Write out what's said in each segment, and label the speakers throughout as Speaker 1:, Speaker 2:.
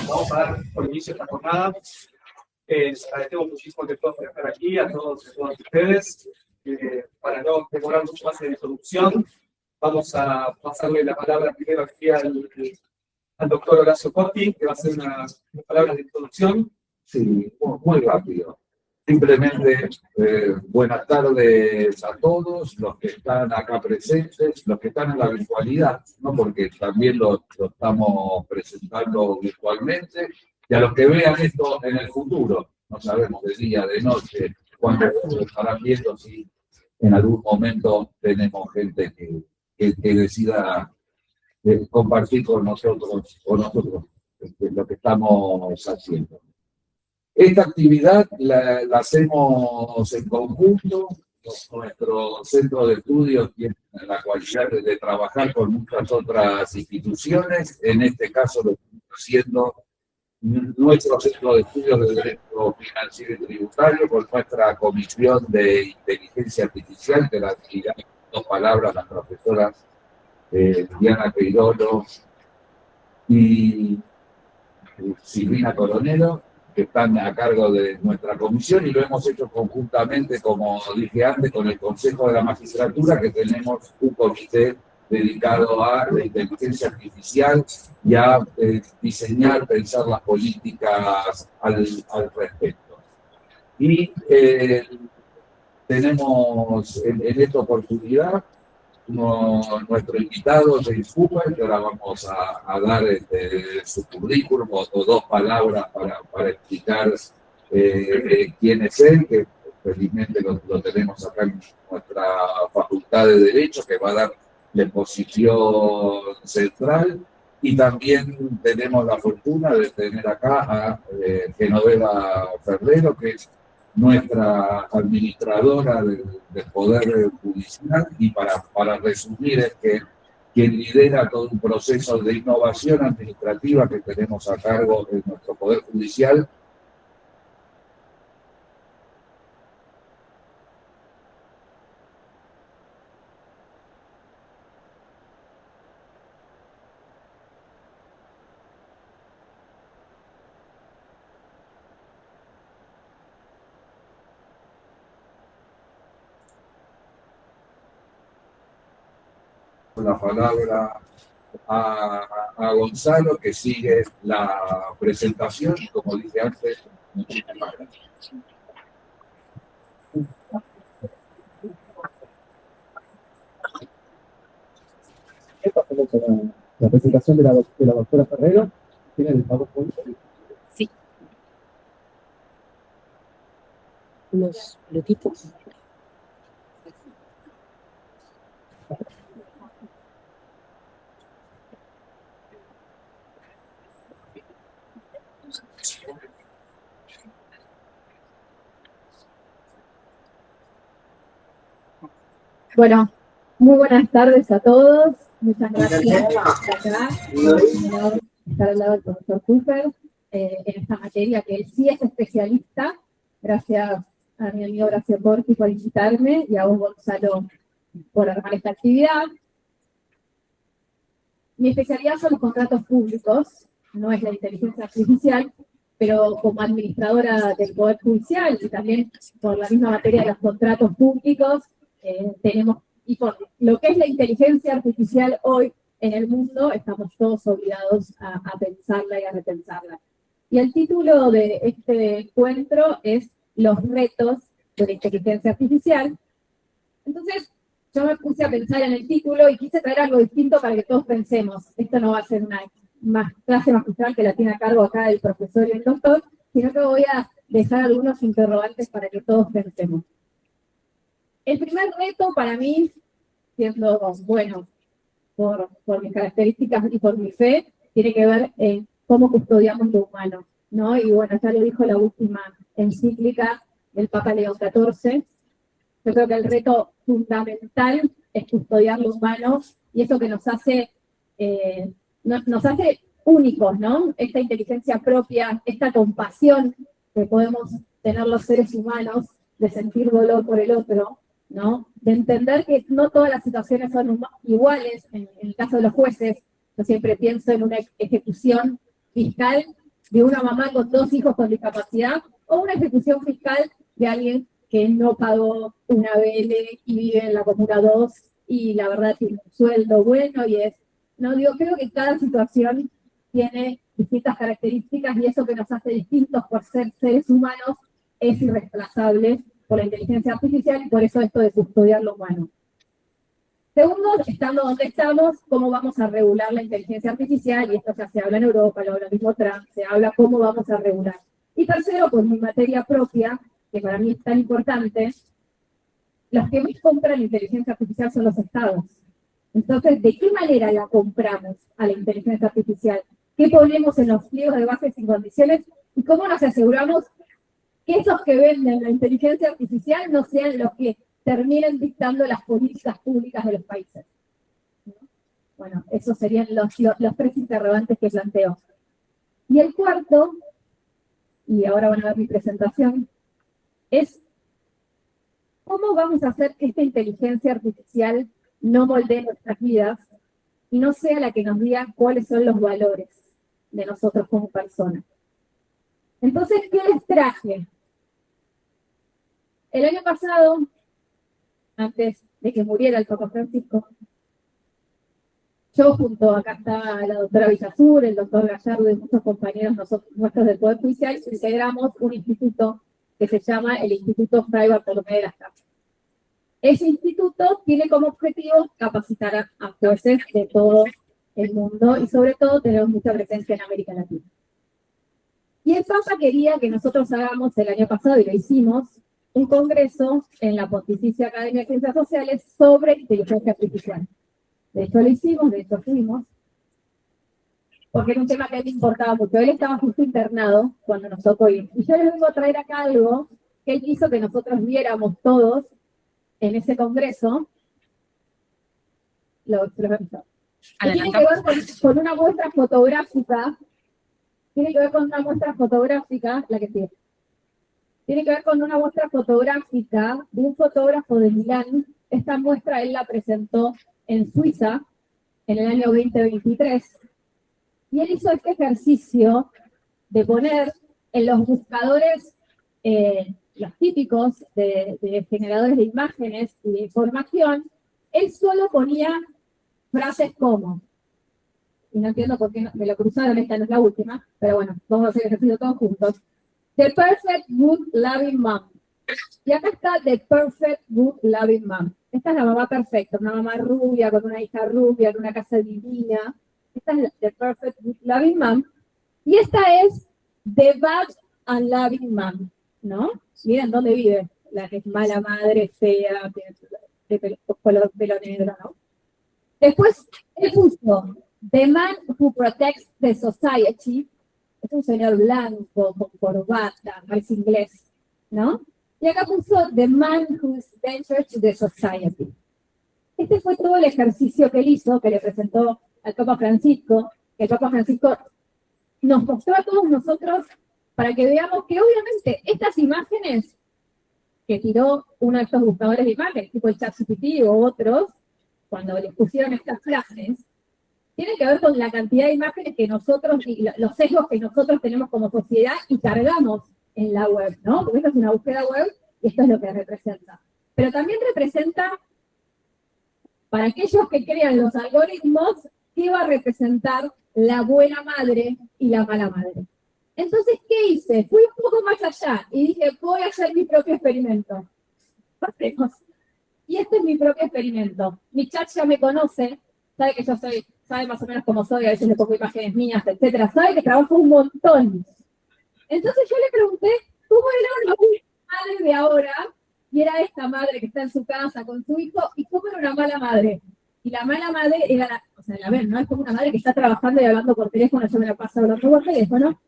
Speaker 1: vamos a dar por inicio esta jornada. Les agradecemos muchísimo que puedan estar aquí, a todos y todas ustedes. Para no demorar mucho más en la introducción, vamos a pasarle la palabra primero aquí al doctor Horacio Cotti, que va a hacer unas palabras de introducción.
Speaker 2: Sí, muy rápido. Simplemente, buenas tardes a todos los que están acá presentes, los que están en la virtualidad, ¿no? Porque también lo estamos presentando virtualmente, y a los que vean esto en el futuro, no sabemos de día, de noche, cuándo lo estarán viendo, si en algún momento tenemos gente que decida compartir con nosotros lo que estamos haciendo. Esta actividad la hacemos en conjunto. Nuestro centro de estudios tiene la cualidad de trabajar con muchas otras instituciones. En este caso lo estamos haciendo nuestro centro de estudios de Derecho Financiero y Tributario con nuestra comisión de inteligencia artificial, que la dirán en 2 palabras las profesoras Diana Peirolo y Silvina Coronero, que están a cargo de nuestra comisión, y lo hemos hecho conjuntamente, como dije antes, con el Consejo de la Magistratura, que tenemos un comité dedicado a la inteligencia artificial y a diseñar, pensar las políticas al respecto. Y tenemos en esta oportunidad nuestro invitado, James Cooper, que ahora vamos a dar su currículum o 2 palabras para explicar quién es él, que felizmente lo tenemos acá en nuestra Facultad de Derecho, que va a dar la exposición central. Y también tenemos la fortuna de tener acá a Genoveva Ferrero, que es nuestra administradora del Poder Judicial, y para resumir es que quien lidera todo un proceso de innovación administrativa que tenemos a cargo en nuestro Poder Judicial. La palabra a Gonzalo, que sigue la presentación, y como dije antes, muchísimas gracias.
Speaker 3: ¿Qué pasa con la presentación de la doctora Ferrero? ¿Tiene el PowerPoint?
Speaker 4: Sí. Unos minutitos.
Speaker 5: Bueno, muy buenas tardes a todos. Muchas gracias por estar acá. Estar al lado del profesor Cooper en esta materia, que él sí es especialista. Gracias a mi amigo Horacio Corti por invitarme, y a vos, Gonzalo, por armar esta actividad. Mi especialidad son los contratos públicos, no es la inteligencia artificial, pero como administradora del Poder Judicial y también por la misma materia de los contratos públicos, tenemos, y por lo que es la inteligencia artificial hoy en el mundo, estamos todos obligados a pensarla y a repensarla. Y el título de este encuentro es Los retos de la inteligencia artificial. Entonces, yo me puse a pensar en el título y quise traer algo distinto para que todos pensemos. Esto no va a ser una clase magistral que la tiene a cargo acá el profesor y el doctor, sino que voy a dejar algunos interrogantes para que todos pensemos. El primer reto para mí, siendo bueno por mis características y por mi fe, tiene que ver en cómo custodiamos lo humano, ¿no? Y bueno, ya lo dijo la última encíclica del Papa León XIV. Yo creo que el reto fundamental es custodiar lo humano, y eso que nos hace únicos, ¿no? Esta inteligencia propia, esta compasión que podemos tener los seres humanos, de sentir dolor por el otro, ¿no? De entender que no todas las situaciones son iguales. En el caso de los jueces, yo siempre pienso en una ejecución fiscal de una mamá con 2 hijos con discapacidad o una ejecución fiscal de alguien que no pagó una BL y vive en la Comuna 2 y la verdad tiene un sueldo bueno y es, no digo, creo que cada situación tiene distintas características y eso que nos hace distintos por ser seres humanos es irreemplazable por la inteligencia artificial y por eso esto de custodiar lo humano. Segundo, estando donde estamos, cómo vamos a regular la inteligencia artificial, y esto ya se habla en Europa, lo habla mismo Trump, se habla cómo vamos a regular. Y tercero, por mi materia propia, que para mí es tan importante, los que más compran inteligencia artificial son los estados. Entonces, ¿de qué manera la compramos a la inteligencia artificial? ¿Qué ponemos en los pliegos de bases y condiciones? ¿Y cómo nos aseguramos que esos que venden la inteligencia artificial no sean los que terminen dictando las políticas públicas de los países? Bueno, esos serían los 3 interrogantes que planteo. Y el cuarto, y ahora van a ver mi presentación, es cómo vamos a hacer que esta inteligencia artificial no moldee nuestras vidas y no sea la que nos diga cuáles son los valores de nosotros como personas. Entonces, ¿qué les traje? El año pasado, antes de que muriera el Papa Francisco, yo acá está la doctora Villazur, el doctor Gallardo y muchos compañeros nuestros del Poder Judicial, integramos un instituto que se llama el Instituto Fray Bartolomé de las Casas. Ese instituto tiene como objetivo capacitar a jueces de todo el mundo y sobre todo tenemos mucha presencia en América Latina. Y el Papa quería que nosotros hagamos el año pasado, y lo hicimos, un congreso en la Pontificia Academia de Ciencias Sociales sobre inteligencia artificial. De hecho lo hicimos, de hecho fuimos, porque era un tema que a él le importaba mucho. Él estaba justo internado cuando nos tocó ir. Y yo les vengo a traer acá algo que él hizo que nosotros viéramos todos en ese congreso. Lo revisó. Tiene que ver con una muestra fotográfica. Tiene que ver con una muestra fotográfica, la que sigue. Tiene que ver con una muestra fotográfica de un fotógrafo de Milán. Esta muestra él la presentó en Suiza en el año 2023. Y él hizo este ejercicio de poner en los buscadores, los típicos de generadores de imágenes y de información, él solo ponía frases como, y no entiendo por qué me lo cruzaron, esta no es la última, pero bueno, vamos a hacer el ejercicio todos juntos. The Perfect Good Loving Mom. Y acá está The Perfect Good Loving Mom. Esta es la mamá perfecta, una mamá rubia, con una hija rubia, en una casa divina. Esta es The Perfect Good Loving Mom. Y esta es The Bad and Loving Mom, ¿no? Miren dónde vive. La que es mala madre, fea, tiene color pelo negro, ¿no? Después, él puso The Man Who Protects the Society. Es un señor blanco, con corbata, es inglés, ¿no? Y acá puso The Man Who is Dangerous to the Society. Este fue todo el ejercicio que él hizo, que le presentó al Papa Francisco, que el Papa Francisco nos mostró a todos nosotros para que veamos que obviamente estas imágenes que tiró uno de estos buscadores de imágenes, tipo el ChatGPT u otros, cuando les pusieron estas frases, tiene que ver con la cantidad de imágenes que nosotros, y los sesgos que nosotros tenemos como sociedad y cargamos en la web, ¿no? Porque esto es una búsqueda web y esto es lo que representa. Pero también representa, para aquellos que crean los algoritmos, qué va a representar la buena madre y la mala madre. Entonces, ¿qué hice? Fui un poco más allá y dije, voy a hacer mi propio experimento. Y este es mi propio experimento. Mi chat ya me conoce, sabe que yo soy, sabe más o menos cómo soy, a veces le pongo imágenes mías, etcétera, sabe que trabajo un montón. Entonces yo le pregunté, ¿cómo era una madre de ahora? Y era esta madre que está en su casa con su hijo, ¿y cómo era una mala madre? Y la mala madre era, o sea, a ver, no es como una madre que está trabajando y hablando por teléfono, yo me la paso hablando por teléfono.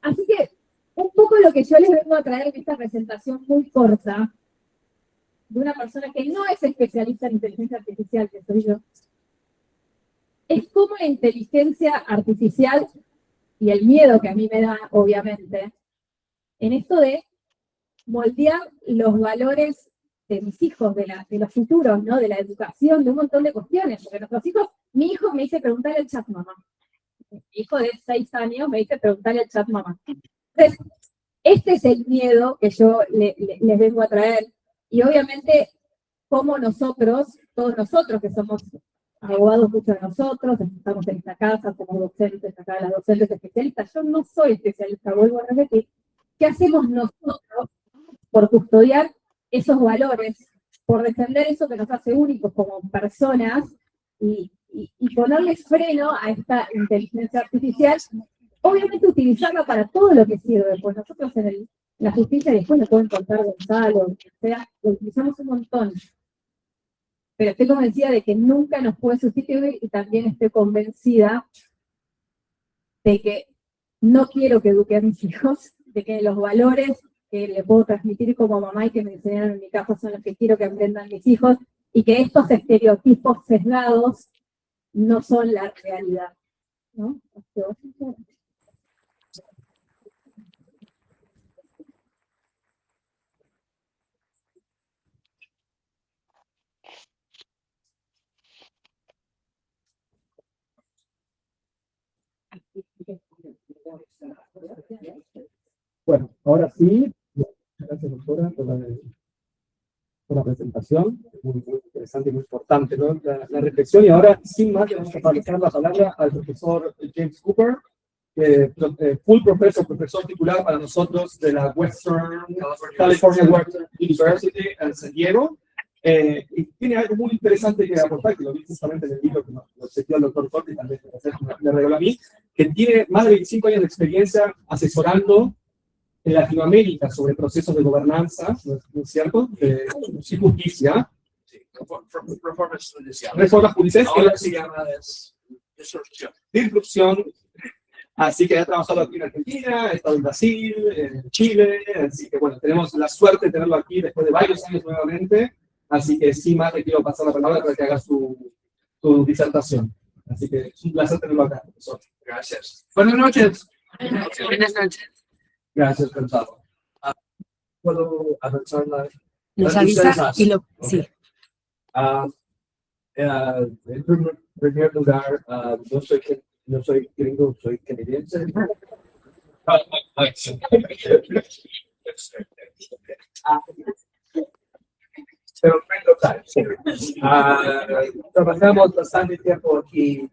Speaker 5: Así que, un poco lo que yo les vengo a traer en esta presentación muy corta, de una persona que no es especialista en inteligencia artificial, que soy yo, es cómo la inteligencia artificial y el miedo que a mí me da, obviamente, en esto de moldear los valores de mis hijos, de los futuros, ¿no? De la educación, de un montón de cuestiones. Porque nuestros hijos, mi hijo me dice preguntar al chat, mamá. Mi hijo de 6 años me dice preguntarle al chat mamá. Entonces, este es el miedo que yo les vengo a traer. Y obviamente, como nosotros, todos nosotros que somos abogados, muchos de nosotros, estamos en esta casa como docentes, acá las docentes especialistas, yo no soy especialista, vuelvo a repetir, ¿qué hacemos nosotros por custodiar esos valores, por defender eso que nos hace únicos como personas y ponerle freno a esta inteligencia artificial? Obviamente utilizarla para todo lo que sirve, pues nosotros en la justicia, después lo pueden contar Gonzalo, o sea, lo utilizamos un montón. Pero estoy convencida de que nunca nos puede sustituir y también estoy convencida de que no quiero que eduque a mis hijos, de que los valores que le puedo transmitir como mamá y que me enseñaron en mi casa son los que quiero que aprendan mis hijos y que estos estereotipos sesgados no son la realidad, ¿no?
Speaker 3: Bueno, ahora sí, muchas gracias, doctora, por la presentación, muy interesante y muy importante, ¿no? La reflexión. Y ahora, sin más, le vamos a pasar la palabra al profesor James Cooper, profesor titular para nosotros de la California Western University en San Diego. Y tiene algo muy interesante que aportar, que lo vi justamente en el libro que nos citó el doctor Corte y también me regaló a mí, que tiene más de 25 años de experiencia asesorando en Latinoamérica sobre procesos de gobernanza, ¿no es cierto? De justicia.
Speaker 2: Sí, reformas judiciales.
Speaker 3: Reformas judiciales.
Speaker 2: Ahora se llama
Speaker 3: disrupción. Así que ha trabajado aquí en Argentina, ha estado en Brasil, en Chile, así que bueno, tenemos la suerte de tenerlo aquí después de varios años nuevamente, así que sin más le quiero pasar la palabra para que haga su disertación. Así que es un placer tenerlo acá, profesor.
Speaker 2: Gracias. Buenas noches.
Speaker 4: Buenas noches.
Speaker 2: Gracias, Gonzalo. ¿Puedo avanzar la?
Speaker 4: Nos avisa y lo... Sí.
Speaker 2: En primer lugar, no soy gringo, soy canadiense. Pero trabajamos bastante tiempo aquí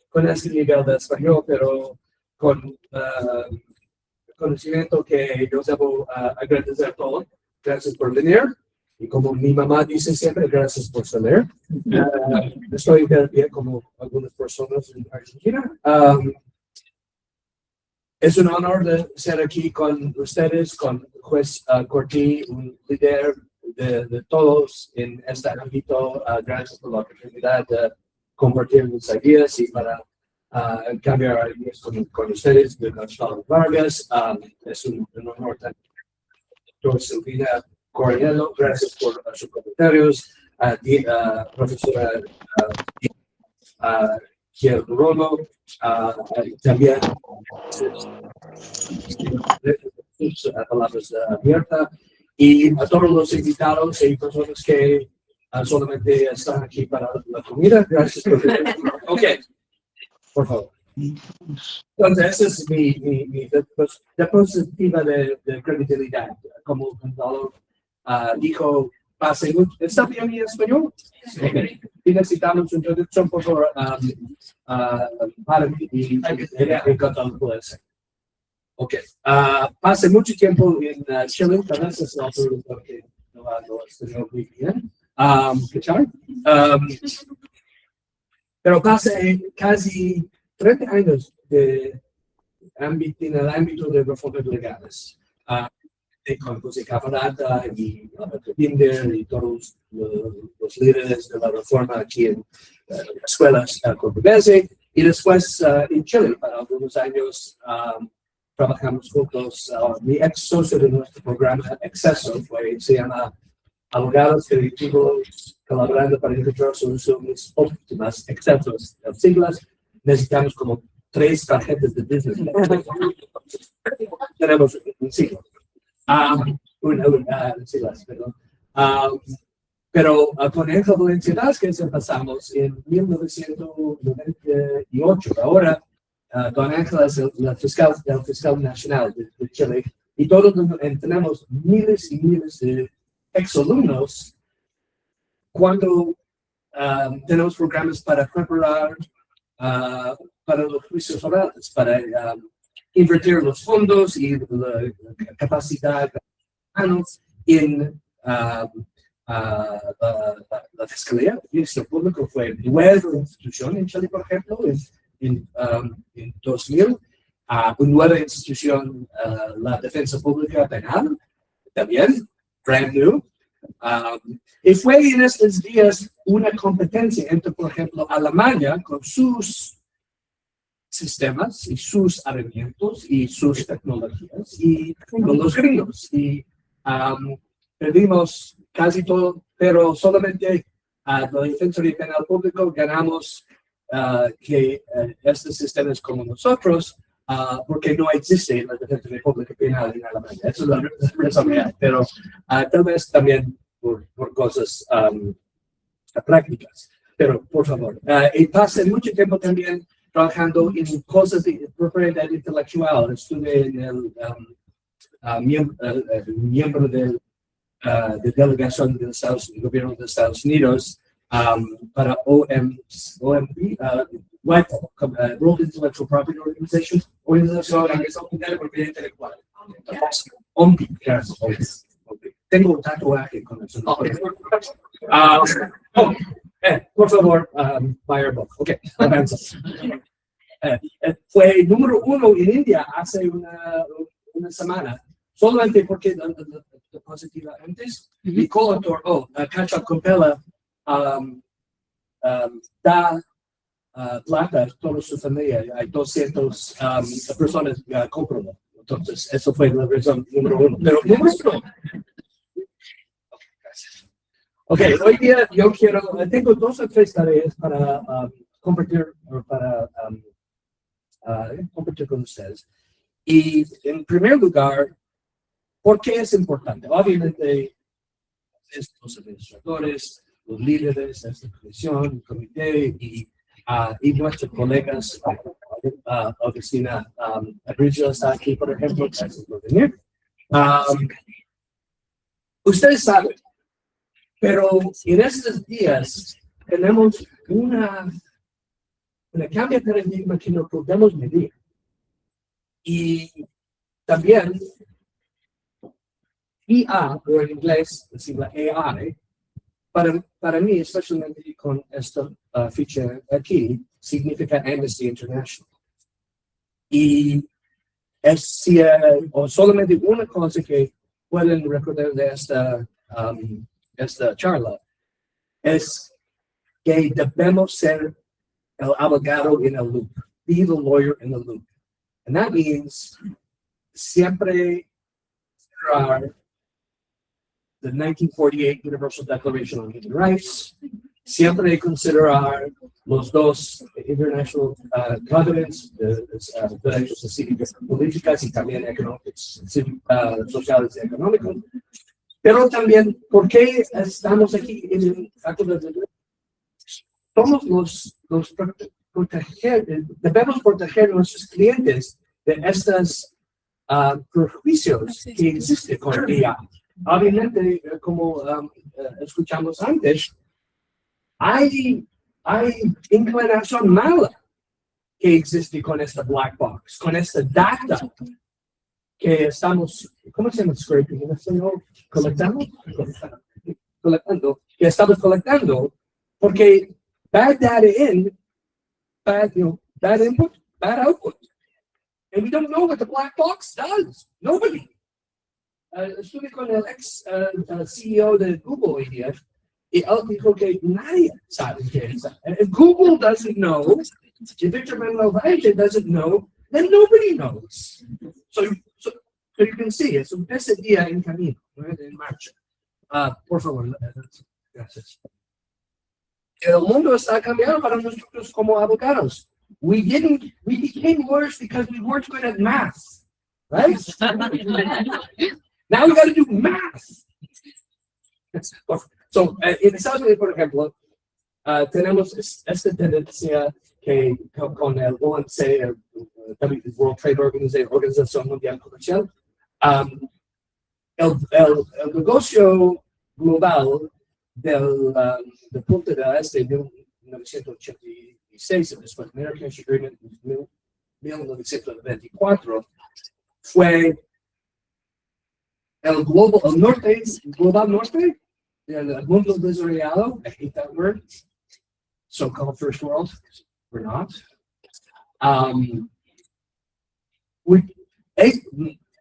Speaker 2: con ese nivel de español, pero con conocimiento que yo debo agradecer todo. Gracias por venir. Y como mi mamá dice siempre, gracias por salir. Estoy bien como algunas personas en Argentina. Es un honor de ser aquí con ustedes, con juez Corti, un líder de todos en este ámbito. Gracias por la oportunidad de compartir mis ideas y para cambiar ideas con ustedes. De Gonzalo Vargas. Es un honor también. Doctor Silvina Corrielo, gracias por sus comentarios. Profesora Kiel Rono, también sus palabras abiertas. Y a todos los invitados y personas que solamente están aquí para la comida, gracias por venir. Ok, por favor. Entonces, esa es mi diapositiva de credibilidad. Como Gonzalo dijo, pase mucho. ¿Está bien mi español? Okay. Y necesitamos una introducción, por favor, para mí y Gonzalo puede hacer. Ok. Pasé mucho tiempo en Chile, tal vez es otro porque no hablo español muy bien. Pero pasé casi 30 años en el ámbito de reformas legales. Con José Cafarata y Alberto Binder y todos los líderes de la reforma aquí en las escuelas portuguesas. Y después en Chile, para algunos años, trabajamos juntos. Mi ex socio de nuestro programa Exceso se llama Abogados Creativos Colaborando para encontrar soluciones óptimas, excesos. Las siglas, necesitamos como 3 tarjetas de business. Tenemos un siglo. Siglas, perdón.
Speaker 3: Pero con Ángel Valencia Vázquez empezamos en 1998. Ahora, don Ángel es el fiscal nacional de Chile y todos tenemos miles y miles de exalumnos cuando tenemos programas para preparar para los juicios orales, para invertir los fondos y la capacidad en la Fiscalía. El Ministerio Público fue nueva institución en Chile, por ejemplo, en 2000. Una nueva institución, la Defensa Pública Penal, también, brand new. Y fue en estos días una competencia entre, por ejemplo, Alemania con sus sistemas y sus herramientas y sus tecnologías y con los gringos. Y perdimos casi todo, pero solamente la Defensoría Penal Público ganamos que estos sistemas como nosotros, porque no existe la Defensoría Pública Penal en Alemania. Eso es la razón real, pero tal vez también por cosas prácticas. Pero, por favor, y pasé mucho tiempo también trabajando en cosas de propiedad intelectual. Estuve en el miembro de delegación del gobierno de Estados Unidos para OMP, WIPO, World Intellectual Property Organization, Organización Mundial de Propiedad Intelectual. OMP, gracias. Tengo un tatuaje con eso. Por favor, Fireball. Ok, avanza. Fue número 1 en India hace una semana, solamente porque la diapositiva antes, mi coautor, Kacha Compella, da plata a toda su familia. Hay 200 personas que compran. Entonces, eso fue la razón número 1. Pero número 1. Ok, hoy día yo tengo 2 o 3 tareas para compartir con ustedes. Y en primer lugar, ¿por qué es importante? Obviamente, los administradores, los líderes de esta comisión, el comité y nuestros colegas, Agustina Abrillo está aquí, por ejemplo, gracias por venir. Ustedes saben, pero en estos días tenemos una cambio de paradigma que no podemos medir. Y también IA, o en inglés, la sigla AI, para mí, especialmente con esta ficha aquí, significa Amnesty International. Y es o solamente una cosa que pueden recordar de esta charla es que debemos ser el abogado en el loop, be the lawyer in the loop. And that means siempre considerar the 1948 Universal Declaration on Human Rights, siempre considerar los 2 international covenants, derechos cívicos y políticas y también económicos, sociales y económicos. Pero también, ¿por qué estamos aquí en el Facultad de Derecho? Somos debemos proteger a nuestros clientes de estos prejuicios que existen con IA. Obviamente, como escuchamos antes, hay inclinación mala que existe con esta black box, con esta data que estamos, ¿cómo se llama scraping en español? Colectando, que estamos colectando, porque bad data in, bad input, bad output. And we don't know what the black box does. Nobody. Estuve con el ex CEO de Google hoy día, y él dijo que nadie sabe qué es. If Google doesn't know, if Victor Manuel Valle doesn't know, then nobody knows. So you can see, es un día en camino, en marcha. Por favor, gracias. El mundo está cambiando para nosotros como abogados. We became lawyers because we weren't good at math, right? Now we got to do math. En Estados Unidos, por ejemplo, tenemos esta tendencia que con el OMC, el World Trade Organization, Organización Mundial Comercial, el negocio global del punto de este de 1986, después del American Agreement de 1994, fue el global norte, el mundo desarrollado, I hate that word, so-called first world, we're not.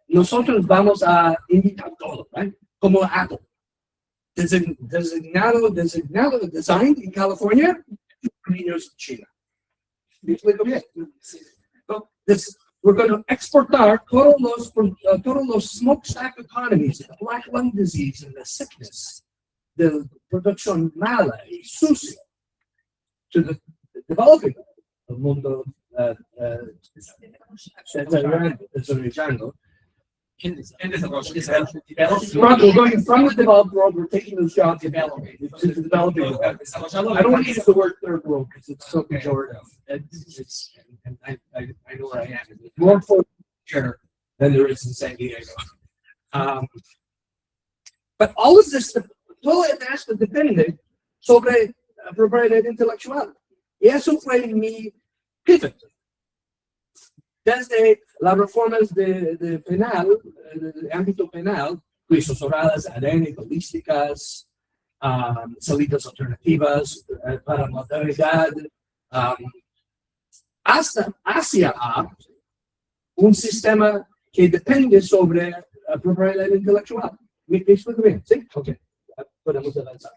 Speaker 3: Nosotros vamos a invitar todo, right? Como Apple. Designado design en California, niños de China. ¿Me explico bien? We're going to exportar todos los smokestack economies, the black lung disease and the sickness, de producción mala y sucia, to the developing el mundo desarrollando. We're going from the developed world, we're taking those jobs to the developing world. I don't want to use the word third world because it's so pejorative. I know where I am. There's more for here than there is in San Diego. But all of this, todo esto depende sobre propiedad intelectual. Y eso fue mi pivot. Desde las reformas de penal, de ámbito penal, juicios orales, ADN, balísticas, salidas alternativas para modernidad, hasta hacia un sistema que depende sobre propiedad intelectual. ¿Me explico bien? ¿Sí? Ok. Podemos avanzar.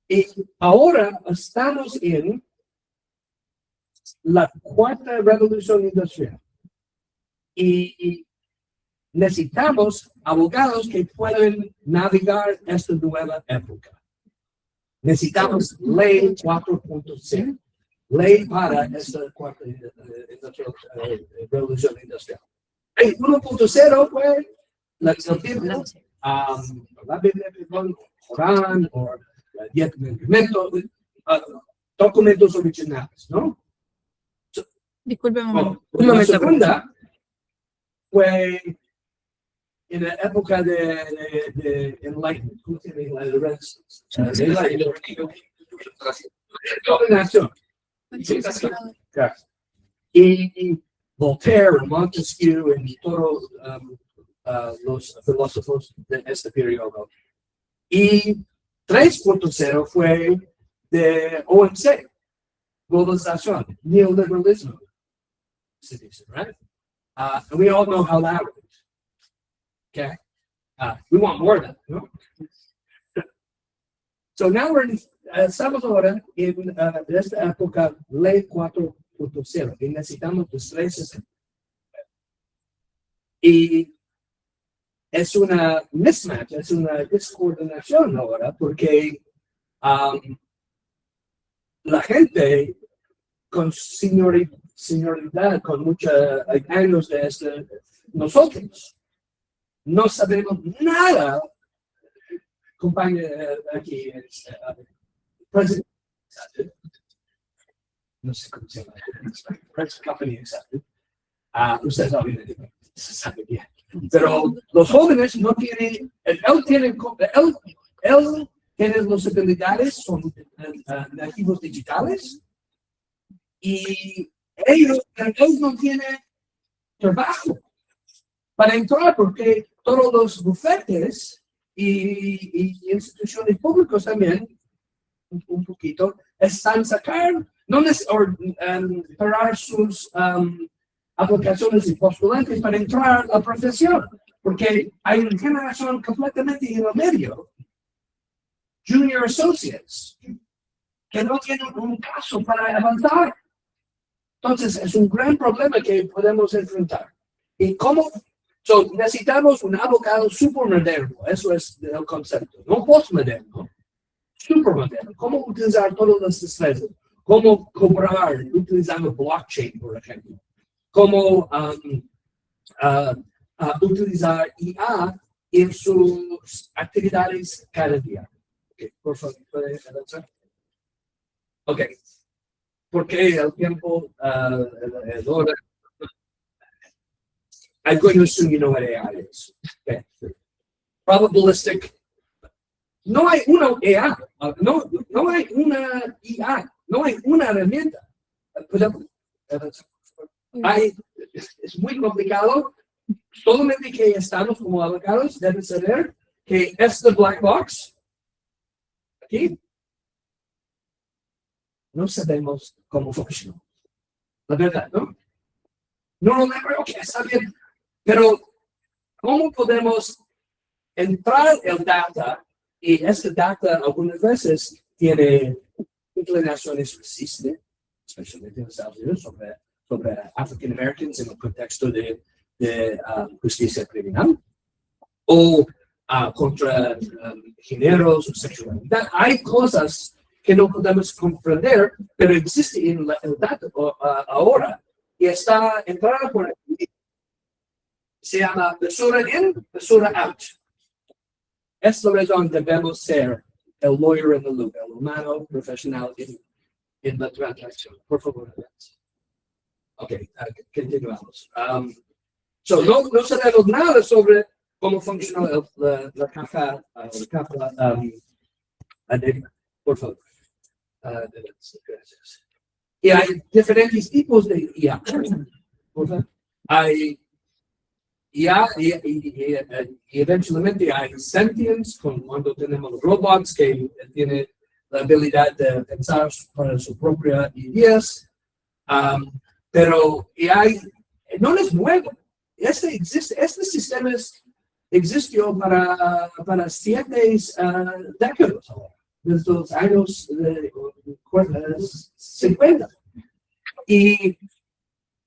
Speaker 3: Y ahora estamos en la cuarta revolución industrial y necesitamos abogados que puedan navegar esta nueva época. Necesitamos ley 4.0, ley para esta cuarta revolución industrial. 1.0 fue la Biblia, Corán o los 10 documentos originales, ¿no?
Speaker 4: Disculpe un
Speaker 3: Bueno,
Speaker 4: momento.
Speaker 3: la segunda fue en la época de Enlightenment, ¿cómo se llama? La Renaissance. Dominación. Y Voltaire, Montesquieu y todos los filósofos de este periodo. Y 3.0 fue de OMC, globalización, neoliberalismo. Right? And we all know how that works. Okay? We want more of that, no? So now estamos ahora en esta época, ley 4.0, y necesitamos los 360. Y es una mismatch, es una descoordinación ahora, porque la gente con senioridad, con muchos años de nosotros no sabemos nada, compañero aquí, president, no sé cómo se llama, Press Company Accepted, ustedes obviamente saben bien, pero los jóvenes no tienen, él tiene las habilidades, son nativos digitales, y ellos no tienen trabajo para entrar porque todos los bufetes y instituciones públicas también, un poquito, están sacando, parar sus aplicaciones y postulantes para entrar a la profesión, porque hay una generación completamente en el medio, junior associates, que no tienen un caso para avanzar. Entonces, es un gran problema que podemos enfrentar. ¿Y cómo? Necesitamos un abogado supermoderno, eso es el concepto, no postmoderno, supermoderno. ¿Cómo utilizar todas las destrezas? ¿Cómo cobrar utilizando blockchain, por ejemplo? ¿Cómo utilizar IA en sus actividades cada día?
Speaker 6: por favor, ¿puede avanzar? Ok. ¿Por qué el tiempo, el hora? I'm going to assume you know what AI is. Okay. Probabilistic. No hay una AI, no hay una IA, no hay una herramienta. Es muy complicado. Solamente que estamos como abogados deben saber que este black box aquí no sabemos cómo funciona. La verdad, ¿no? No, ok, está bien. Pero, ¿cómo podemos entrar el data? Y este data algunas veces tiene inclinaciones racistas, especialmente en Estados Unidos, sobre African Americans en el contexto de justicia criminal, o contra géneros o sexualidad. Hay cosas que no podemos comprender, pero existe en el data ahora y está entrada por aquí. Se llama basura in, basura out. Es la razón debemos ser el lawyer in the loop, el humano profesional en la transacción. Por favor. Ok, continuamos. No sabemos nada sobre cómo funciona la capa, por favor. Gracias. Y hay diferentes tipos de IA. Hay IA y eventualmente hay sentience, cuando tenemos robots que tienen la habilidad de pensar para sus propias ideas. Pero no es nuevo. Este sistema existió para 7 décadas ahora, desde los años 50. Y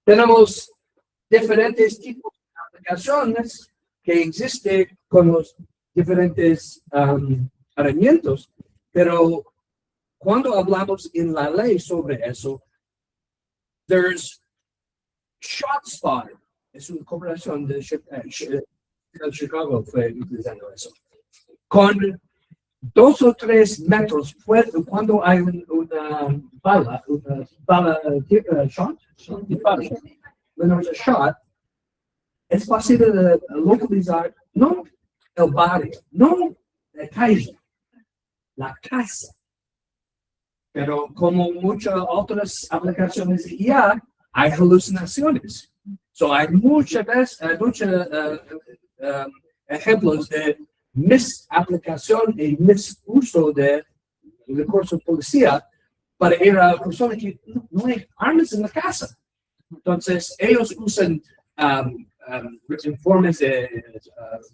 Speaker 6: tenemos diferentes tipos de aplicaciones que existen con los diferentes herramientas, pero cuando hablamos en la ley sobre eso, there's ShotSpotter. Es una corporación de Chicago fue utilizando eso. Con 2 o 3 metros, cuando hay una bala shot, es posible localizar no el barrio, no la calle, la casa. Pero como muchas otras aplicaciones de IA, hay hallucinaciones. Hay muchos ejemplos de misaplicación y misuso de recursos de policía para ir a personas que no hay armas en la casa. Entonces, ellos usan informes de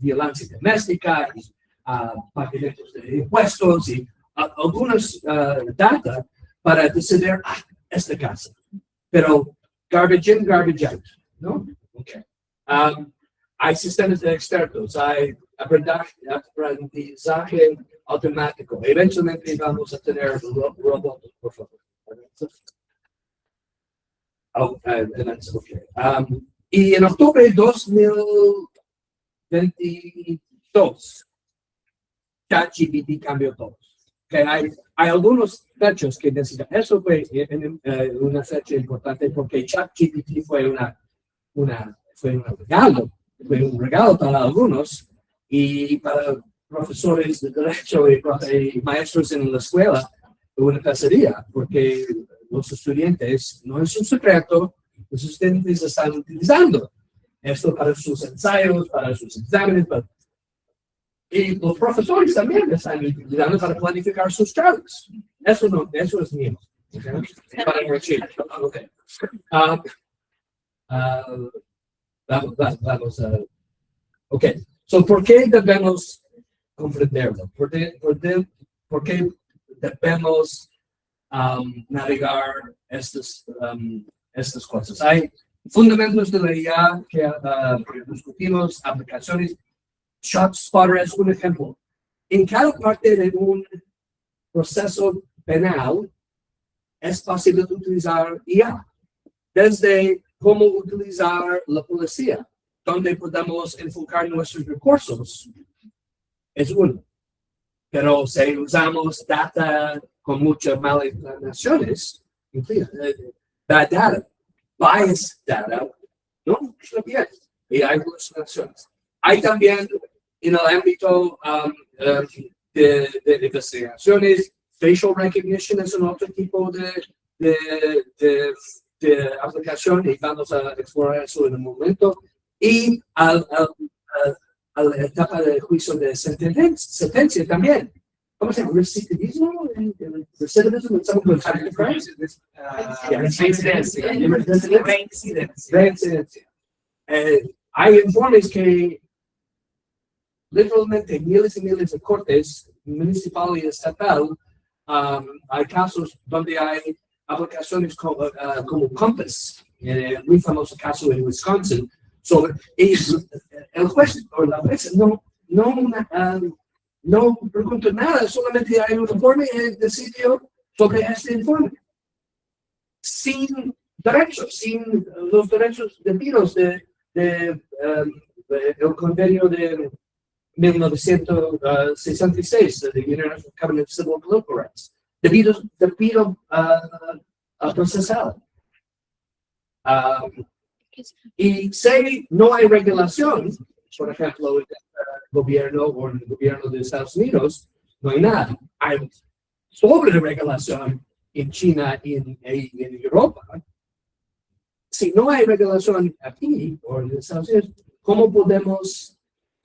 Speaker 6: violencia doméstica, pagamentos de impuestos y algunos data para decidir esta casa. Pero garbage in, garbage out, ¿no? Okay. Hay sistemas de expertos, hay aprendizaje automático. Eventualmente vamos a tener robots, por favor. Y en octubre de 2022, ChatGPT cambió todo. Okay, hay algunos hechos que necesitan. Eso fue una fecha importante porque ChatGPT fue un regalo para algunos y para profesores de derecho y maestros en la escuela, una pesadilla, porque los estudiantes, no es un secreto, los estudiantes están utilizando esto para sus ensayos, para sus exámenes, y los profesores también están utilizando para planificar sus charlas. Eso es mío. Okay. Para enriquecer. Okay. Ok. ¿Por qué debemos comprenderlo? ¿Por qué debemos navegar estas cosas? Hay fundamentos de la IA que discutimos, aplicaciones. ShotSpotter es un ejemplo. En cada parte de un proceso penal es posible utilizar IA. Desde cómo utilizar la policía, donde podemos enfocar nuestros recursos, es uno. pero si usamos data con muchas malas inclinaciones, bad data, biased data, no está bien. Y hay hallucinaciones. Hay también en el ámbito de investigaciones, facial recognition es un otro tipo de aplicación y vamos a explorar eso en un momento. Y a la etapa de juicio de sentencia también. ¿Cómo se llama? ¿Recidivismo? ¿Recidivismo? Reincidencia. Hay informes que literalmente miles y miles de cortes municipal y estatal, hay casos donde hay aplicaciones como Compass, muy famoso caso en Wisconsin, sobre el juez o la jueza no pregunta nada, solamente hay un informe y decidió sobre este informe. Sin derechos, sin los derechos debidos del convenio de 1966 de United Covenant of Civil and Political Rights, debido a procesado. Y si no hay regulación, por ejemplo, en el gobierno o en el gobierno de Estados Unidos, no hay nada. Hay sobre regulación en China y en Europa. Si no hay regulación aquí o en Estados Unidos, ¿cómo podemos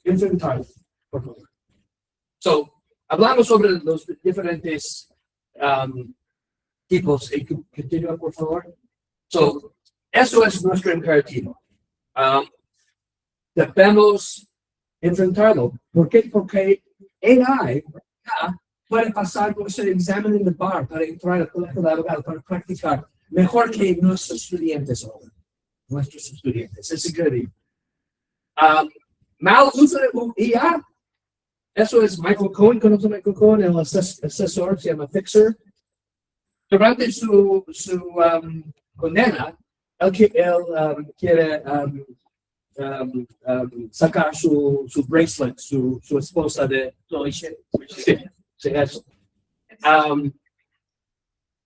Speaker 6: enfrentarlo? Por favor. So, hablamos sobre los diferentes tipos. Continúa, por favor. So, eso es nuestro imperativo. Debemos enfrentarlo. ¿Por qué? Porque AI puede pasar por ese examen en el bar para entrar al colegio de abogados, para practicar mejor que nuestros estudiantes ahora. Nuestros estudiantes. Es increíble. Mal uso de IA. Eso es Michael Cohen, conoce a Michael Cohen, el asesor, se llama Fixer. Durante su condena, él quiere sacar su bracelet, su esposa de... Sí, eso. And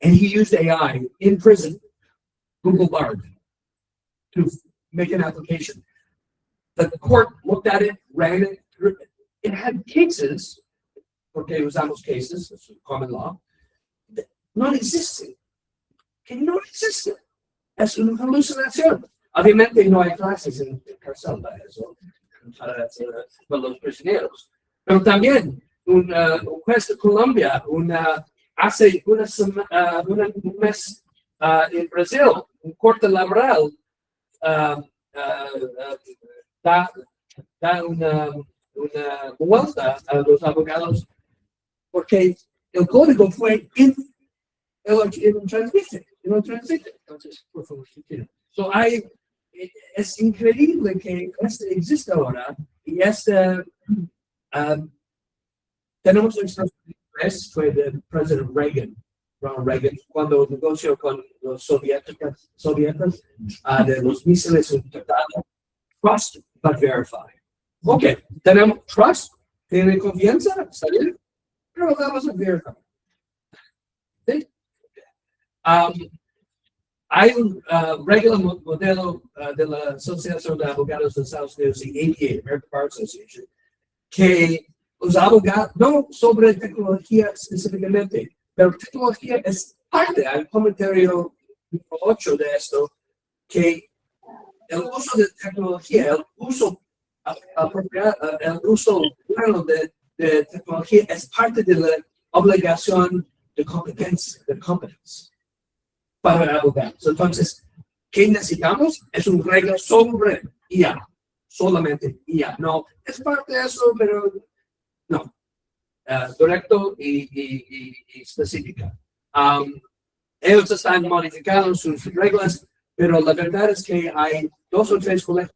Speaker 6: he used AI in prison, Google Bard, to make an application. The court looked at it, ran it. It had cases, porque usamos cases, it's common law, that non-existent. Que no existen. Es una hallucinación. Obviamente no hay clases en cárcel para eso, para los prisioneros. Pero también un juez de Colombia, hace un mes en Brasil, un corte laboral, da una vuelta a los abogados porque el código fue en un transmite. Entonces, por favor, so es increíble que esto existe ahora y tenemos un estrés fue del presidente Reagan, Ronald Reagan, cuando negoció con los soviéticos de los misiles interceptados. Trust but verify. Ok, tenemos trust, tiene confianza, ¿está bien? Pero vamos a verificar. ¿Sí? Hay un regular modelo de la Asociación de Abogados de Estados Unidos y ABA, American Bar Association, que los abogados, no sobre tecnología específicamente, pero tecnología es parte, hay un comentario 8 de esto, que el uso de tecnología, el uso bueno de tecnología es parte de la obligación de competencia, para abogados. Entonces, ¿qué necesitamos? Es un regla sobre IA, solamente IA. No, es parte de eso, pero no. Directo y específica. Ellos están modificando sus reglas, pero la verdad es que hay 2 o 3 colegios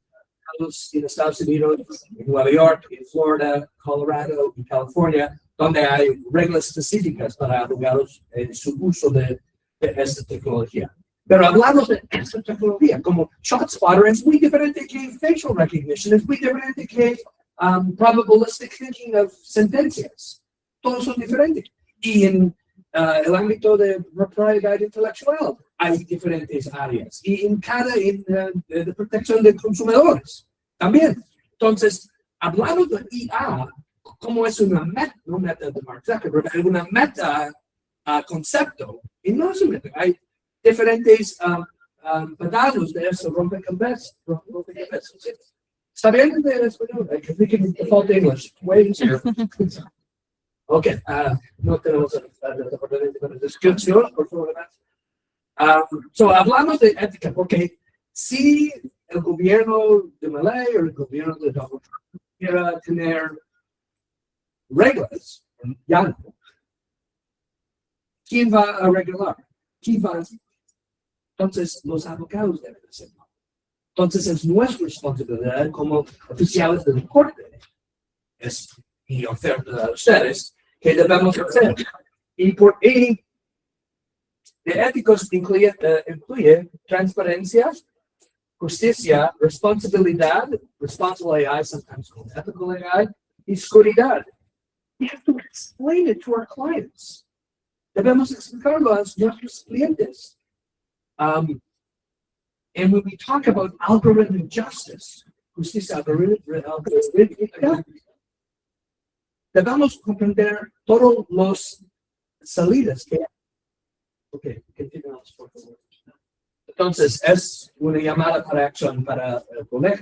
Speaker 6: en Estados Unidos, en Nueva York, en Florida, Colorado y California, donde hay reglas específicas para abogados en su uso de esta tecnología. Pero hablamos de esta tecnología, como ShotSpotter es muy diferente que facial recognition, es muy diferente que probabilistic thinking of sentencias. todos son diferentes. Y en el ámbito de propiedad intelectual hay diferentes áreas. Y en cada de protección de consumidores también. Entonces, hablamos de IA como es una meta, no meta de Mark Zuckerberg, es una meta concepto. Y no es una meta. Hay diferentes pedazos de eso, rompecabezas. ¿Está bien en español? I can speak in default English. Way easier. Ok, no tenemos el departamento de descripción, por favor. Hablamos de ética, porque si el gobierno de Malay o el gobierno de Donald Trump quiera tener reglas, ya no. ¿Quién va a regular? ¿Quién va a... Entonces, los abogados deben hacerlo. Entonces, es nuestra responsabilidad como oficiales de la corte. Es mi oferta a ustedes que debemos hacer. Y de éticos incluye transparencia, justicia, responsabilidad, responsible AI, sometimes called ethical AI, y seguridad. We have to explain it to our clients. Debemos explicarlo a nuestros clientes. And when we talk about algorithmic justice, justicia algorítmica, debemos comprender todos los salidas que hay. Ok, continuamos, por favor. Entonces, es una llamada para acción para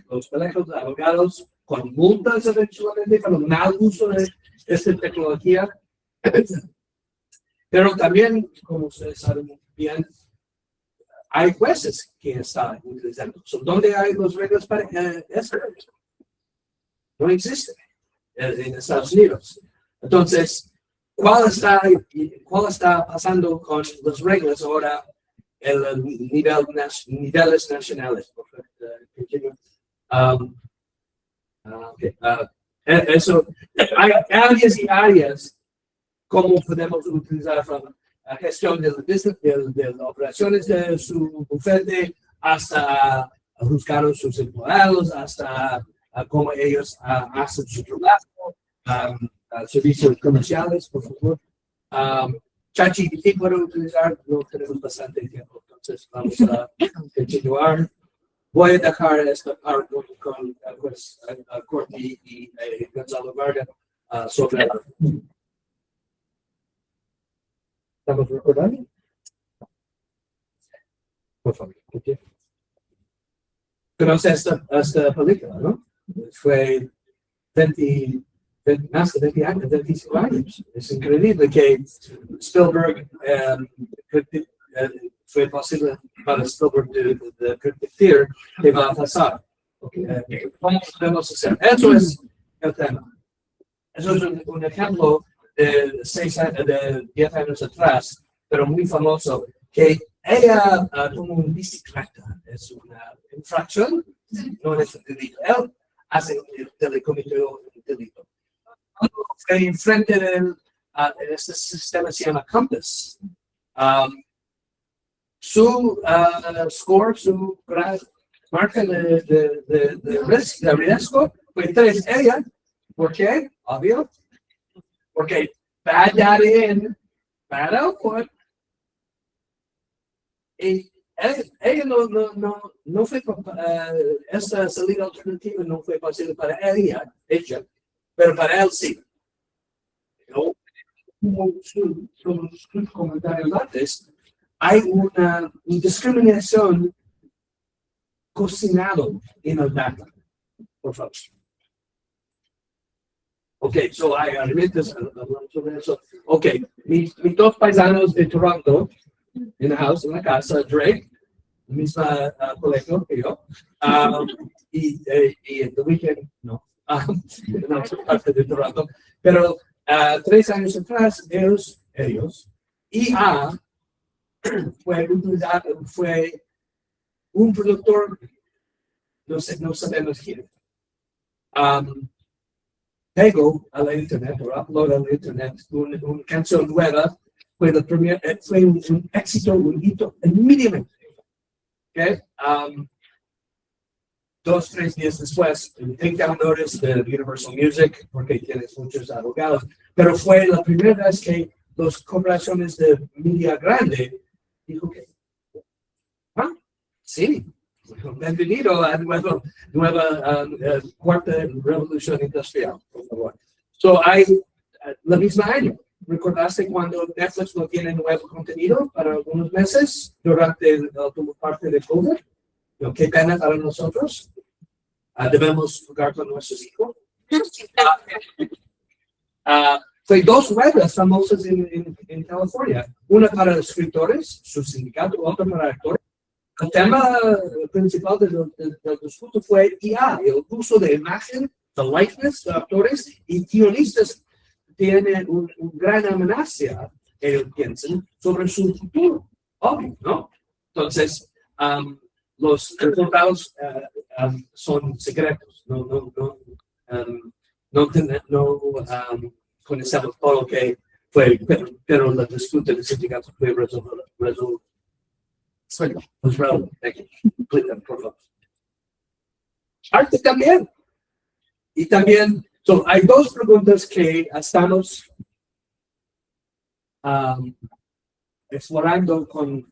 Speaker 6: los colegios de abogados con multas eventualmente para el mal uso de esta tecnología. Pero también, como ustedes saben muy bien, hay jueces que están utilizando. ¿Dónde hay las reglas para esto? No existe en Estados Unidos. Entonces, ¿cuál está pasando con las reglas ahora en el niveles nacionales? Eso, hay áreas y áreas cómo podemos utilizar la gestión de las operaciones de su bufete hasta juzgar a sus empleados, hasta cómo ellos hacen su trabajo, servicios comerciales, por favor. ChatGPT puedo utilizar, no tenemos bastante tiempo, entonces vamos a continuar. Voy a dejar esta parte con Courtney y Gonzalo Vargas sobre ¿Estamos recordando? Por favor. Conoce esta película, ¿no? Fue más de 20 años, 25 años. Es increíble que Spielberg fue posible para Spielberg de predecir qué va a pasar. ¿Cómo podemos hacer? Eso es el tema. Eso es un ejemplo de 10 años atrás, pero muy famoso, que ella tomó una bicicleta. Es una infracción, no es un delito. Él hace el cometió un delito. Enfrente de este sistema se llama Compass. Su score, su marca de riesgo fue 3. Ella, ¿por qué? Obvio. Porque bad data in, bad output. Y ella no fue, esta salida alternativa no fue posible para ella, pero para él sí. Como sus comentarios antes, hay una discriminación cocinado en el data. Por favor. Ok, hay herramientas hablando sobre eso. Ok, mis 2 paisanos de Toronto, en la casa, Drake, misma colegio que yo, y The Weeknd, no, en otra parte de Toronto, pero 3 años atrás, ellos, IA fue un productor, no sabemos quién, pegó a la internet o upload a la internet una canción nueva, fue un éxito, un hito inmediatamente. Okay? 2-3 días después, el takedown notice de Universal Music, porque tienes muchos abogados, pero fue la primera vez que las corporaciones de media grande dijo que, sí, bienvenido a nueva cuarta revolución industrial, por favor. So, hay la misma año. ¿Recordaste cuando Netflix no tiene nuevo contenido para algunos meses durante la última parte de COVID? Qué pena para nosotros. Debemos jugar con nuestros hijos. Hay dos reglas famosas en California. Una para escritores, su sindicato, otra para actores. El tema principal del discurso fue IA, el uso de imagen, de likeness de actores y guionistas tienen una gran amenaza, ellos piensan, sobre su futuro, obvio, ¿no? Entonces, los resultados son secretos, no conocemos todo lo que fue, pero la disputa de sindicatos fue resuelto. Por favor. Arte también. Y también, hay dos preguntas que estamos explorando con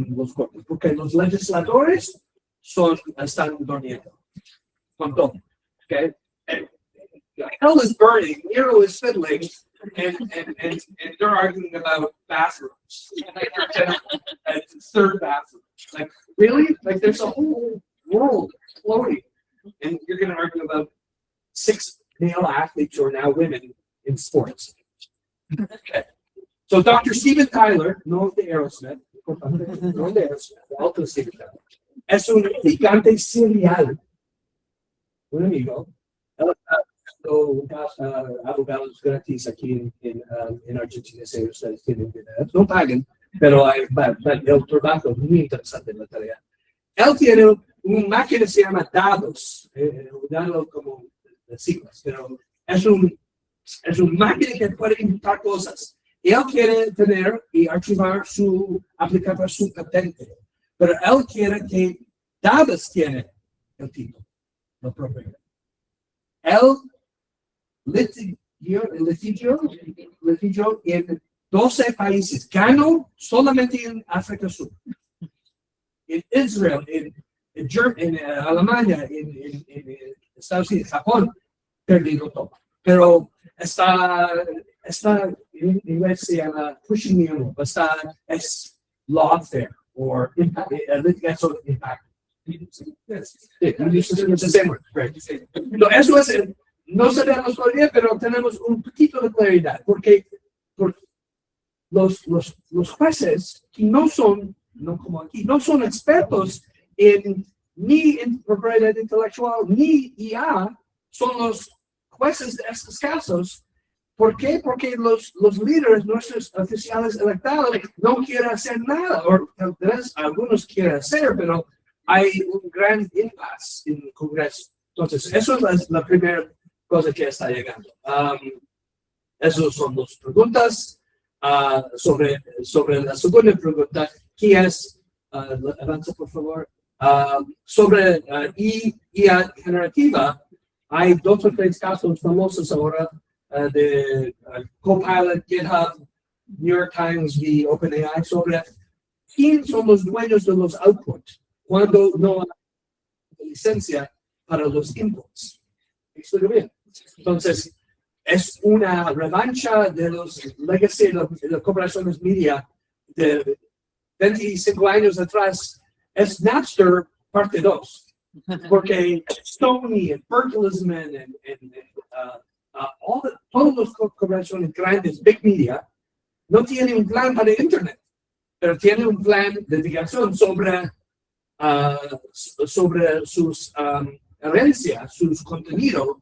Speaker 6: los cortes, porque los legisladores están durmiendo con todo. Okay? Hell is burning, Nero is fiddling, and they're arguing about bathrooms. And third bathroom. Like, really? Like, there's a whole world floating, and you're going to argue about 6 male athletes who are now women in sports. Okay. So Dr. Steven Tyler, no de Aerosmith, otro Steven Tyler, es un gigante serial, un amigo, abogados gratis aquí en Argentina, si ustedes tienen dinero, no paguen, pero el trabajo es muy interesante en la tarea. Él tiene una máquina que se llama dados, dado como siglas, pero es una máquina que puede imputar cosas. Él quiere tener y archivar aplicar para su patente, pero él quiere que dados tiene el título, lo propio. Él litigio en 12 países, ganó solamente en África Sur, en Israel, en Alemania, en Estados Unidos, Japón, perdido todo. Pero está en inglés se llama pushing the envelope, es lawfare o litigation impact. Eso es, no sabemos todavía, pero tenemos un poquito de claridad, porque los jueces que no son expertos ni en propiedad intelectual ni IA, son los jueces de estos casos. ¿Por qué? Porque los líderes, nuestros oficiales electos, no quieren hacer nada, o tal vez algunos quieren hacer, pero hay un gran impasse en el Congreso. Entonces, eso es la primera cosa que está llegando. Esas son dos preguntas. Sobre la segunda pregunta, ¿qué es? Avanza, por favor. Sobre IA generativa, hay 2 o 3 casos famosos ahora de Copilot, GitHub, New York Times y OpenAI sobre quién son los dueños de los outputs cuando no hay licencia para los inputs. ¿Estoy bien? Entonces, es una revancha de los legacy de las corporaciones media de 25 años atrás. Es Napster parte 2. Porque Sony, Bertelsmann, todas las corporaciones grandes, Big Media, no tienen un plan para Internet, pero tienen un plan de litigación sobre sus herencias, sus contenidos,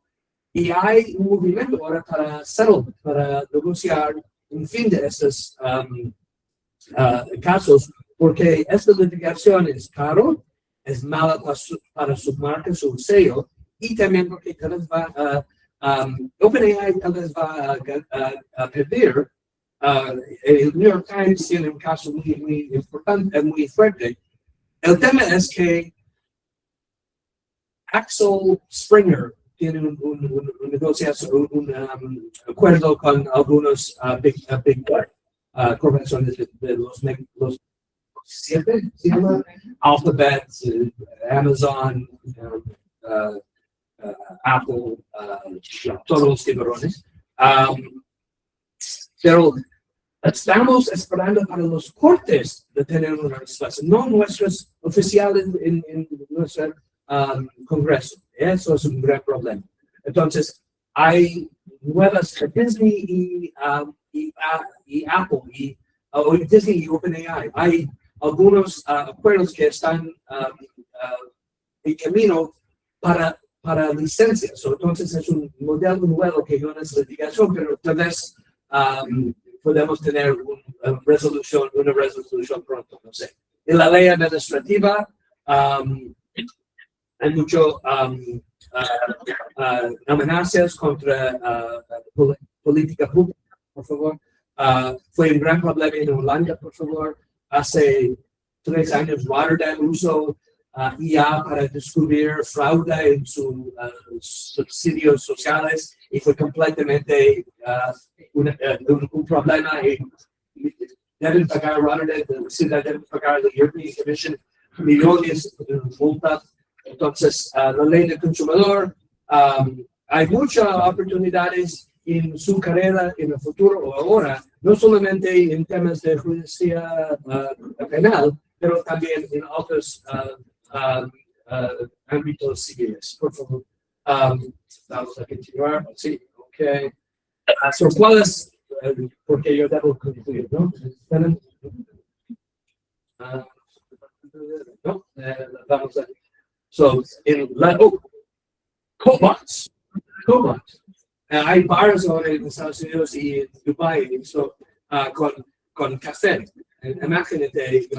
Speaker 6: y hay un movimiento ahora para negociar un fin de estos casos, porque esta litigación es caro, es mala para su marca, su sello, y también porque tal vez OpenAI tal vez va a perder. El New York Times tiene un caso muy importante, muy fuerte. El tema es que Axel Springer, tienen un negociación, un acuerdo con algunos big corporaciones de los 7, ¿se llama? Alphabet, Amazon, Apple, todos los tiburones. Pero estamos esperando para los cortes de tener una respuesta, no nuestros oficiales en nuestro Congreso. Eso es un gran problema. Entonces, hay nuevas Disney y Apple o Disney y OpenAI. Hay algunos acuerdos que están en camino para licencias. Entonces, es un modelo nuevo que no es litigación, pero tal vez podemos tener una resolución pronto, no sé. En la ley administrativa, hay mucho amenazas contra política pública, por favor. Fue un gran problema en Holanda, por favor. Hace 3 años, Rotterdam usó IA para descubrir fraude en sus subsidios sociales y fue completamente un problema. Deben pagar Rotterdam, la ciudad debe pagar la European Commission millones de multas. Entonces, la ley del consumidor, hay muchas oportunidades en su carrera en el futuro o ahora, no solamente en temas de justicia penal, pero también en otros ámbitos civiles. Por favor, vamos a continuar. Sí, ok. ¿Cuál es? Porque yo debo concluir, ¿no? No, vamos a. Cobots. Hay bares en Estados Unidos y en Dubái con café. Imagínate,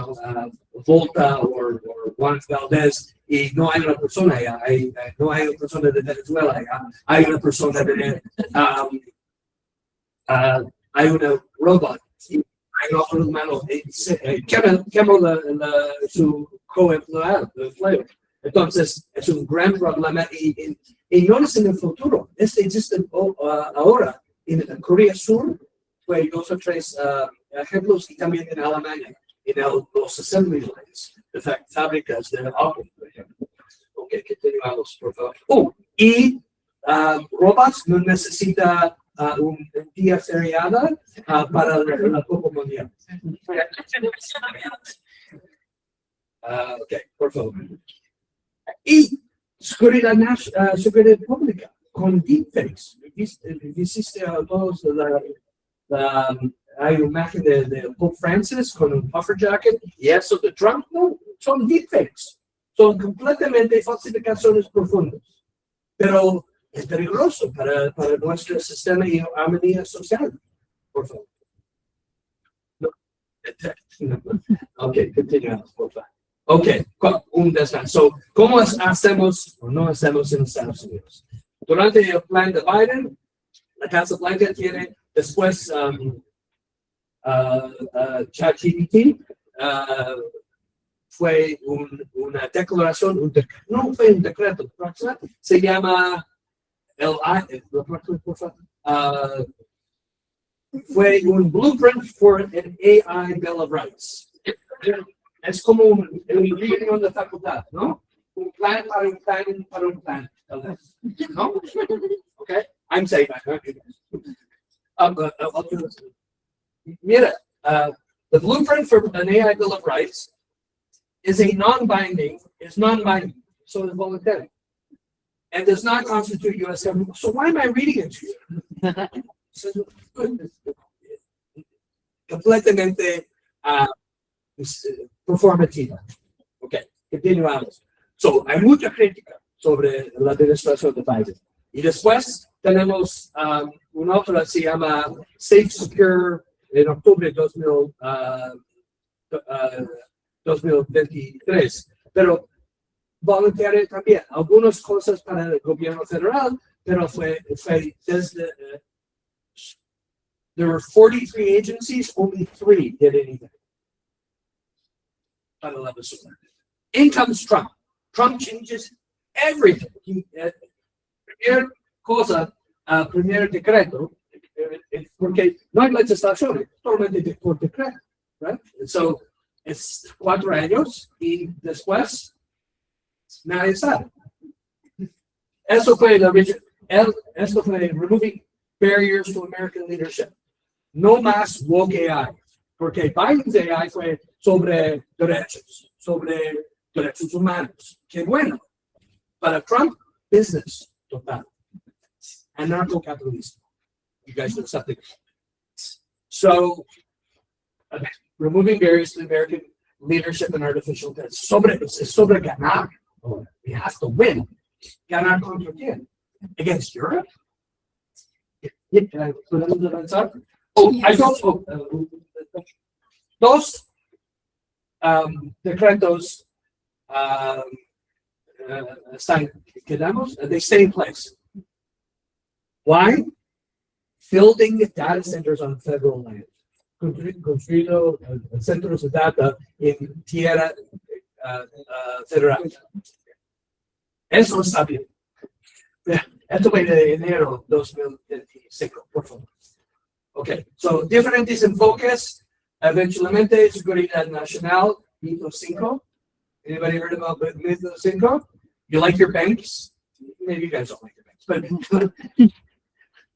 Speaker 6: Volta o Juan Valdez y no hay una persona allá, no hay una persona de Venezuela allá, hay una persona de hay una robot. Hay otro humano, quema su coempleado. Entonces, es un gran problema y no es en el futuro. Existe ahora en Corea Sur, fue 2 o 3 ejemplos y también en Alemania, en los assembly lines, de fábricas de Apple, por ejemplo. Ok, continuamos, por favor. Y robots no necesita un día feriado para la Copa Mundial. Ok, por favor. Y seguridad pública con deepfakes. Hiciste a todos hay una imagen de Pope Francis con un puffer jacket y eso de Trump, no, son deepfakes. Son completamente falsificaciones profundas. Pero es peligroso para nuestro sistema y armonía social. Por favor. No. Ok, continuamos, por favor. Ok, un descanso. ¿Cómo hacemos o no hacemos en Estados Unidos? Durante el plan de Biden, la Casa Blanca tiene después ChatGPT, fue una declaración, no fue un decreto, se llama fue un blueprint for an AI Bill of Rights. Es como un reunión de facultad, ¿no? Un plan para un plan para un plan, tal vez. ¿No? Ok, I'm saying that. Mira, the blueprint for an AI Bill of Rights is non-binding, so it's voluntary, and does not constitute U.S. government. So why am I reading it to you? Completamente performativa. Ok, continuamos. So, hay mucha crítica sobre la administración de Biden. Y después tenemos una otra, se llama Safe Secure, en octubre de 2023. Pero voluntario también. Algunas cosas para el gobierno federal, pero fue desde... there were 43 agencies, only 3 did anything. In comes Trump. Trump changes everything. Cualquier cosa, primer decreto, porque no hay legislación, solamente por decreto, right? So, es 4 años y después nadie sabe. Eso fue esto fue removing barriers to American leadership. No más woke AI, porque Biden's AI fue sobre derechos humanos. Qué bueno. Para Trump, business total. Anarcho-capitalismo. You guys know something. So, removing barriers to American leadership and artificial intelligence. Es sobre ganar. He has to win. Ganar contra quién? Against Europe? ¿Podemos avanzar? Hay dos decretos they stay in place. Why? Building data centers on federal land. Construido centros de data en tierra federal. Eso está bien. Esto fue de enero 2025, por favor. Okay, so diferentes enfoques. Eventualmente, seguridad nacional, Mito 5. Anybody heard about Mito 5? You like your banks? Maybe you guys don't like your banks, but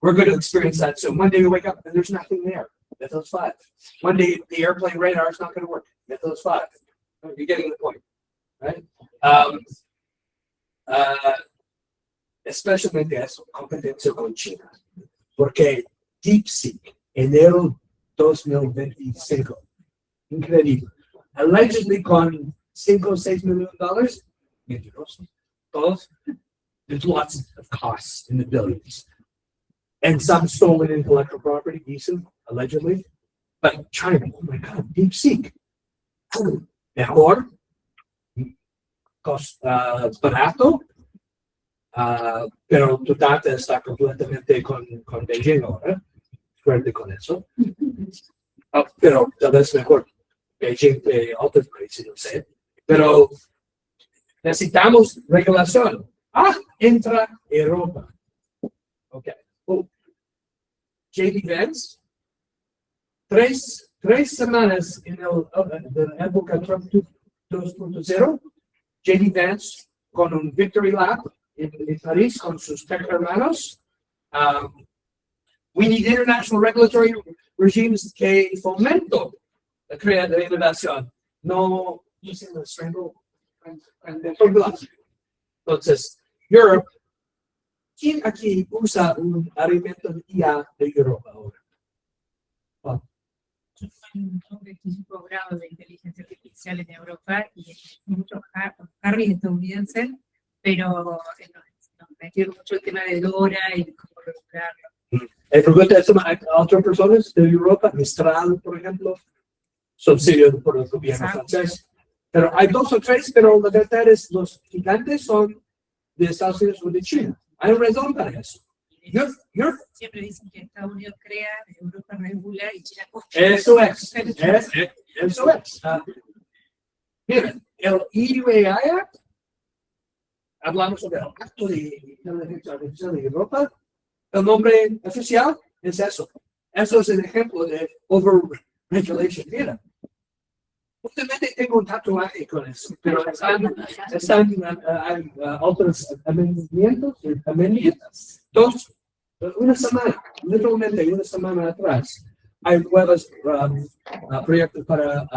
Speaker 6: we're going to experience that soon. One day we wake up and there's nothing there. Mythos 5. One day the airplane radar is not going to work. Mythos 5. You're getting the point, right? Especialmente eso, competencia con China. Porque DeepSeek, enero 2025. Increíble. Allegedly con $5 o $6 million. Mentiroso. Todos. There's lots of costs in the billions. And some stolen intellectual property, decent, allegedly. But China, oh my God, DeepSeek. Mejor. Barato. Pero tu data está completamente con Beijing ahora. Suerte con eso. Pero tal vez mejor Beijing de otros países, no sé. Pero necesitamos regulación. Entra Europa. Ok. JD Vance. Tres semanas en la época Trump 2.0. JD Vance con un Victory Lab en París con sus tech hermanos. We need international regulatory regimes que fomento la creación de innovación. No using the strangle. Entonces, Europe, ¿quién aquí usa un alimento de IA de Europa ahora?
Speaker 4: Un grado de inteligencia artificial en Europa y mucho Harvey estadounidense, pero nos metió mucho el tema de Dora y cómo regularlo.
Speaker 6: Pregunta a otras personas de Europa, Mistral, por ejemplo, subsidio por el gobierno francés. Pero hay 2 o 3, pero la verdad es los gigantes son de Estados Unidos o de China. Hay una razón para eso.
Speaker 4: Siempre dicen que Estados Unidos crea, Europa regula y China copia.
Speaker 6: Eso es. Miren, el EUAI Act, hablamos sobre el acto de inteligencia artificial de Europa. El nombre oficial es eso. Eso es el ejemplo de over-regulation. Mira, justamente tengo un tatuaje con eso, pero hay otros amendamientos. Literalmente una semana atrás, hay nuevos proyectos para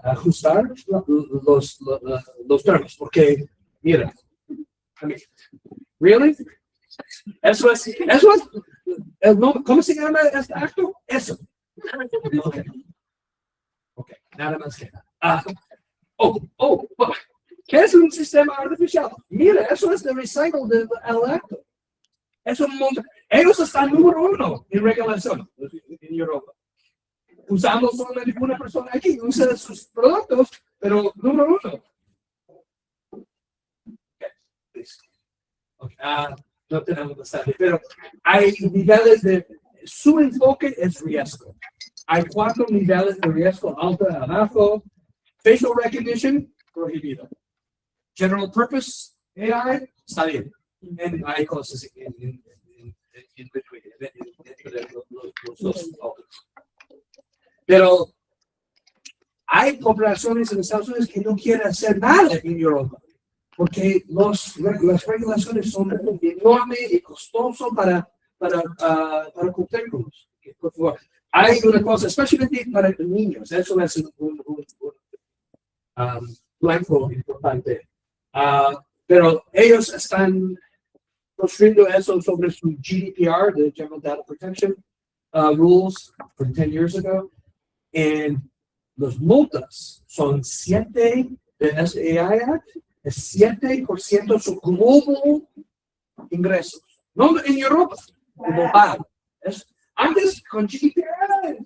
Speaker 6: ajustar los términos, porque, mira, ¿really? Eso es el nombre. ¿Cómo se llama este acto? Eso. Ok, nada más que nada. ¿Qué es un sistema artificial? Mira, eso es el recycle del acto. Es un montón. Ellos están número 1 en regulación en Europa. Usamos solamente una persona aquí, usa sus productos, pero número 1. No tenemos bastante, pero hay niveles de. Su enfoque es riesgo. Hay 4 niveles de riesgo: alto, abajo. Facial recognition, prohibido. General purpose AI, está bien. And hay cosas in between, entre los dos autos. Pero hay corporaciones en Estados Unidos que no quieren hacer nada en Europa, porque las regulaciones son enormes y costosas para cumplirlos. Por favor, hay una cosa, especialmente para niños, eso es un blanco importante. Pero ellos están construyendo eso sobre su GDPR, the General Data Protection Rules, from 10 years ago. And los multas son 7 de SAI Act, es 7% de su global ingresos. No en Europa, global. Antes con GDPR,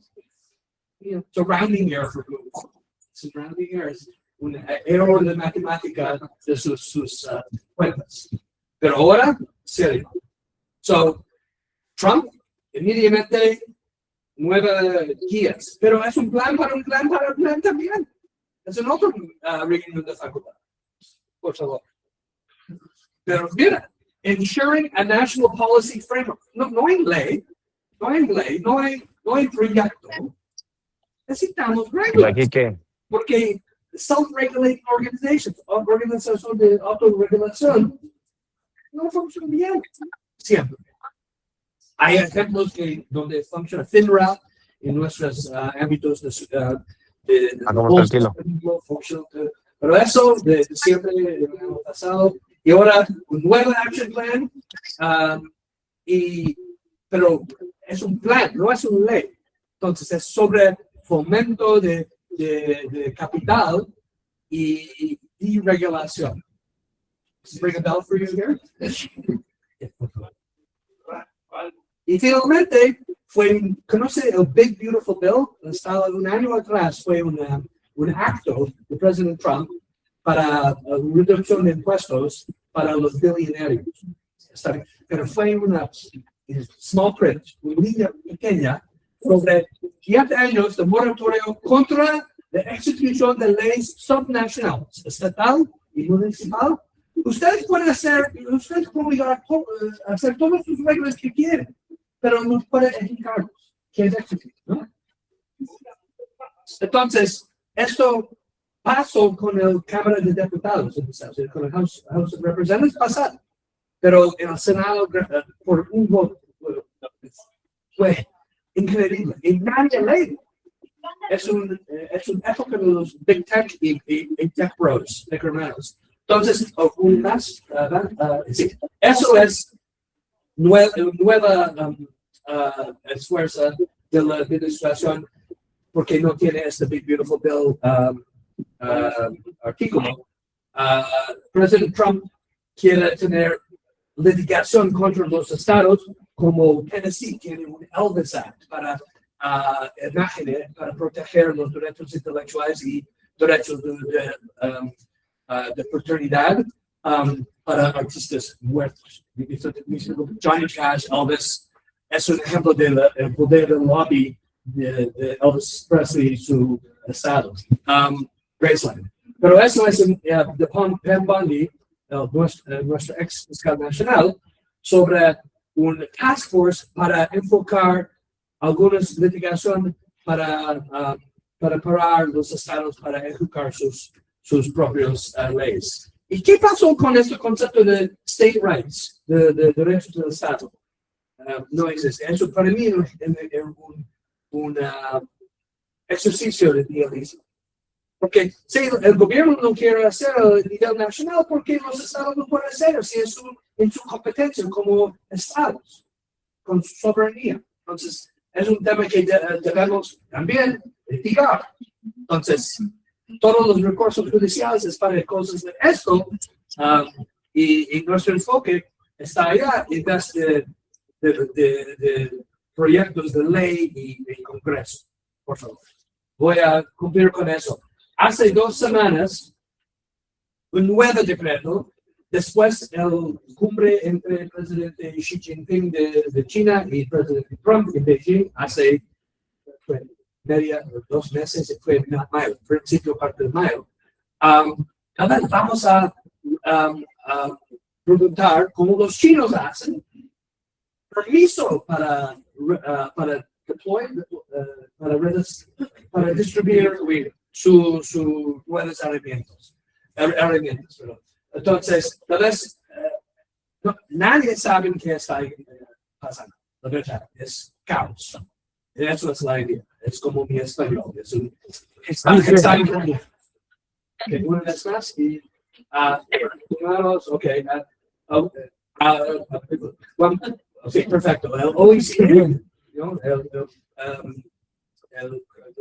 Speaker 6: surrounding error for Google. Surrounding error es un error de matemática de sus cuentas. Pero ahora, serio. So, Trump inmediatamente nueve guías, pero es un plan para un plan para un plan también. Es un otro reunión de facultad. Por favor. Pero mira, ensuring a national policy framework. No hay ley, no hay proyecto. Necesitamos reglas.
Speaker 7: ¿Aquí qué?
Speaker 6: Porque self-regulating organizaciones de autorregulación, no funcionan bien. Siempre. Hay ejemplos donde funciona FINRA en nuestros ámbitos
Speaker 7: ¿Cómo está el
Speaker 6: funciona, pero eso de siempre el año pasado y ahora un nuevo action plan pero es un plan, no es una ley. Entonces es sobre fomento de capital y regulación. Bring a bell for you here. Y finalmente, conoce el Big Beautiful Bill, estaba un año atrás, fue un acto de President Trump para reducción de impuestos para los billonarios. Pero fue una small print, una línea pequeña, sobre 7 años de moratorio contra la ejecución de leyes subnacionales, estatal y municipal. Ustedes pueden hacer todas sus reglas que quieren, pero no pueden ejecutarlos, que es executar, ¿no? Entonces, esto pasó con la Cámara de Diputados, con el House of Representatives pasado, pero en el Senado, por un voto, fue increíble. Y nadie lee. Es una época de los Big Tech y Tech Bros, Tech hermanos. Entonces, sí, eso es nueva esfuerzo de la administración porque no tiene este Big Beautiful Bill artículo. President Trump quiere tener litigación contra los estados como Tennessee tiene un Elvis Act para imágenes, para proteger los derechos intelectuales y derechos de fraternidad para artistas muertos. Johnny Cash, Elvis, es un ejemplo del poder del lobby de Elvis Presley y su estado. Graceland. Pero eso es de Pam Bondi, nuestro ex fiscal nacional, sobre un task force para enfocar algunas litigaciones para parar los estados para ejecutar sus propias leyes. ¿Y qué pasó con este concepto de state rights, de derechos del estado? No existe. Eso para mí es un ejercicio de idealismo. Porque si el gobierno no quiere hacer a nivel nacional, ¿por qué los estados no pueden hacer si es en su competencia como estados, con su soberanía? Entonces, es un tema que debemos también litigar. Entonces, todos los recursos judiciales es para cosas de esto, y nuestro enfoque está allá en vez de proyectos de ley y Congreso. Por favor, voy a cumplir con eso. Hace 2 semanas, un nuevo decreto, después el cumbre entre el presidente Xi Jinping de China y el presidente Trump en Beijing hace 2 meses, fue en mayo, principio parte de mayo. Vamos a preguntar cómo los chinos hacen permiso para deploy, para distribuir sus buenos herramientas. Perdón. Entonces, tal vez nadie sabe qué está pasando. La verdad, es caos. Eso es la idea. Es como mi español. Está en común. Okay, una vez más y sí, perfecto. El OECD, ¿no? No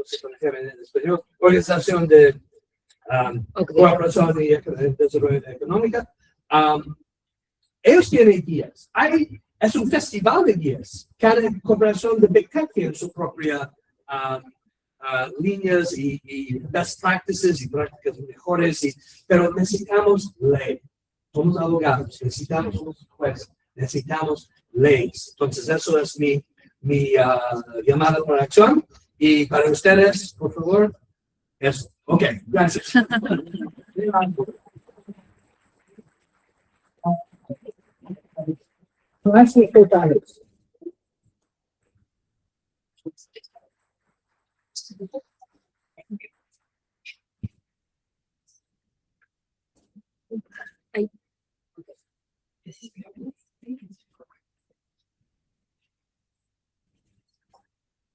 Speaker 6: sé cómo se llama en español, Organización de Cooperación y Desarrollo Económica. Ellos tienen guías. Es un festival de guías. Cada corporación de Big Tech tiene su propia líneas y best practices y prácticas mejores, pero necesitamos ley. Somos abogados, necesitamos unos jueces, necesitamos leyes. Entonces, eso es mi llamada para acción. Y para ustedes, por favor, eso. Ok, gracias.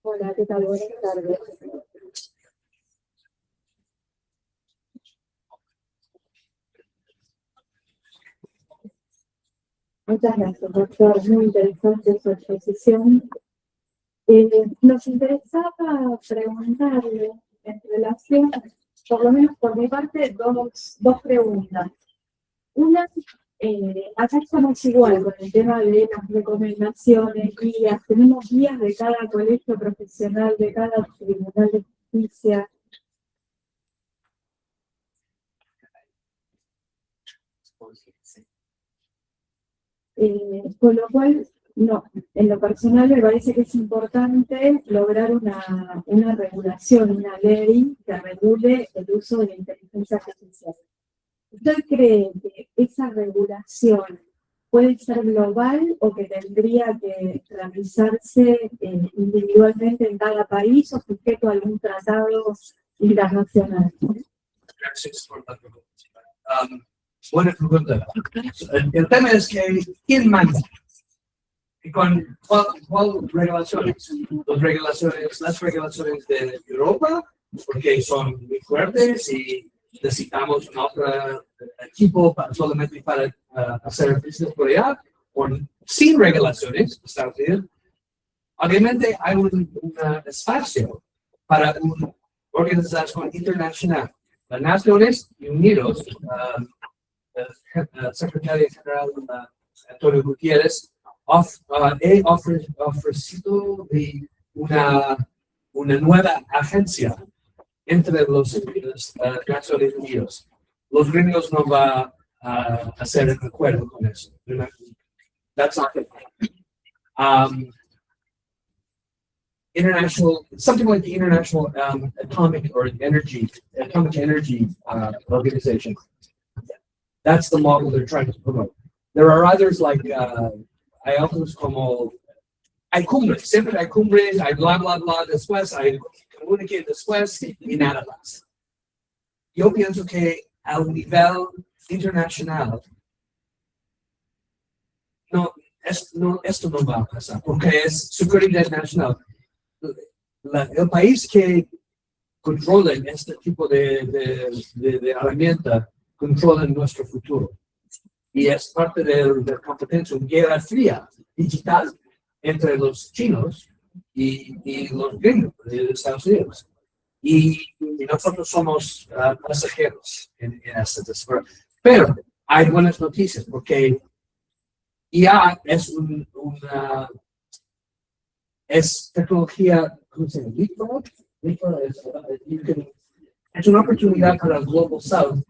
Speaker 5: Hola, ¿qué tal? Buenas tardes. Muchas gracias, doctor. Muy interesante su exposición. Nos interesaba preguntarle en relación, por lo menos por mi parte, dos preguntas. Una, acá estamos igual con el tema de las recomendaciones, guías. Tenemos guías de cada colegio profesional, de cada tribunal de justicia. Con lo cual, no, en lo personal me parece que es importante lograr una regulación, una ley que regule el uso de la inteligencia artificial. ¿Usted cree que esa regulación puede ser global o que tendría que realizarse individualmente en cada país o sujeto a algún tratado internacional?
Speaker 6: Gracias por la pregunta. Buena pregunta. El tema es que ¿quién manda? ¿Y con cuál regulaciones? Las regulaciones de Europa, porque son muy fuertes y necesitamos un otro equipo solamente para hacer business por allá, o sin regulaciones, Estados Unidos. Obviamente hay un espacio para una organización internacional. Las Naciones Unidas, el secretario general Antonio Gutiérrez, ha ofrecido una nueva agencia entre los Naciones Unidas. Los gringos no van a hacer un acuerdo con eso. That's not it. International, something like the International Atomic Energy Organization. That's the model they're trying to promote. There are others like hay otros como hay cumbres, siempre hay cumbres, hay bla bla bla después, hay comunique después y nada más. Yo pienso que a nivel internacional esto no va a pasar porque es seguridad nacional. El país que controla este tipo de herramienta controla nuestro futuro. Y es parte de la competencia, una guerra fría digital entre los chinos y los gringos de Estados Unidos. Y nosotros somos pasajeros en este desarrollo. Pero hay buenas noticias porque IA es tecnología, ¿cómo se llama? Es una oportunidad para el Global South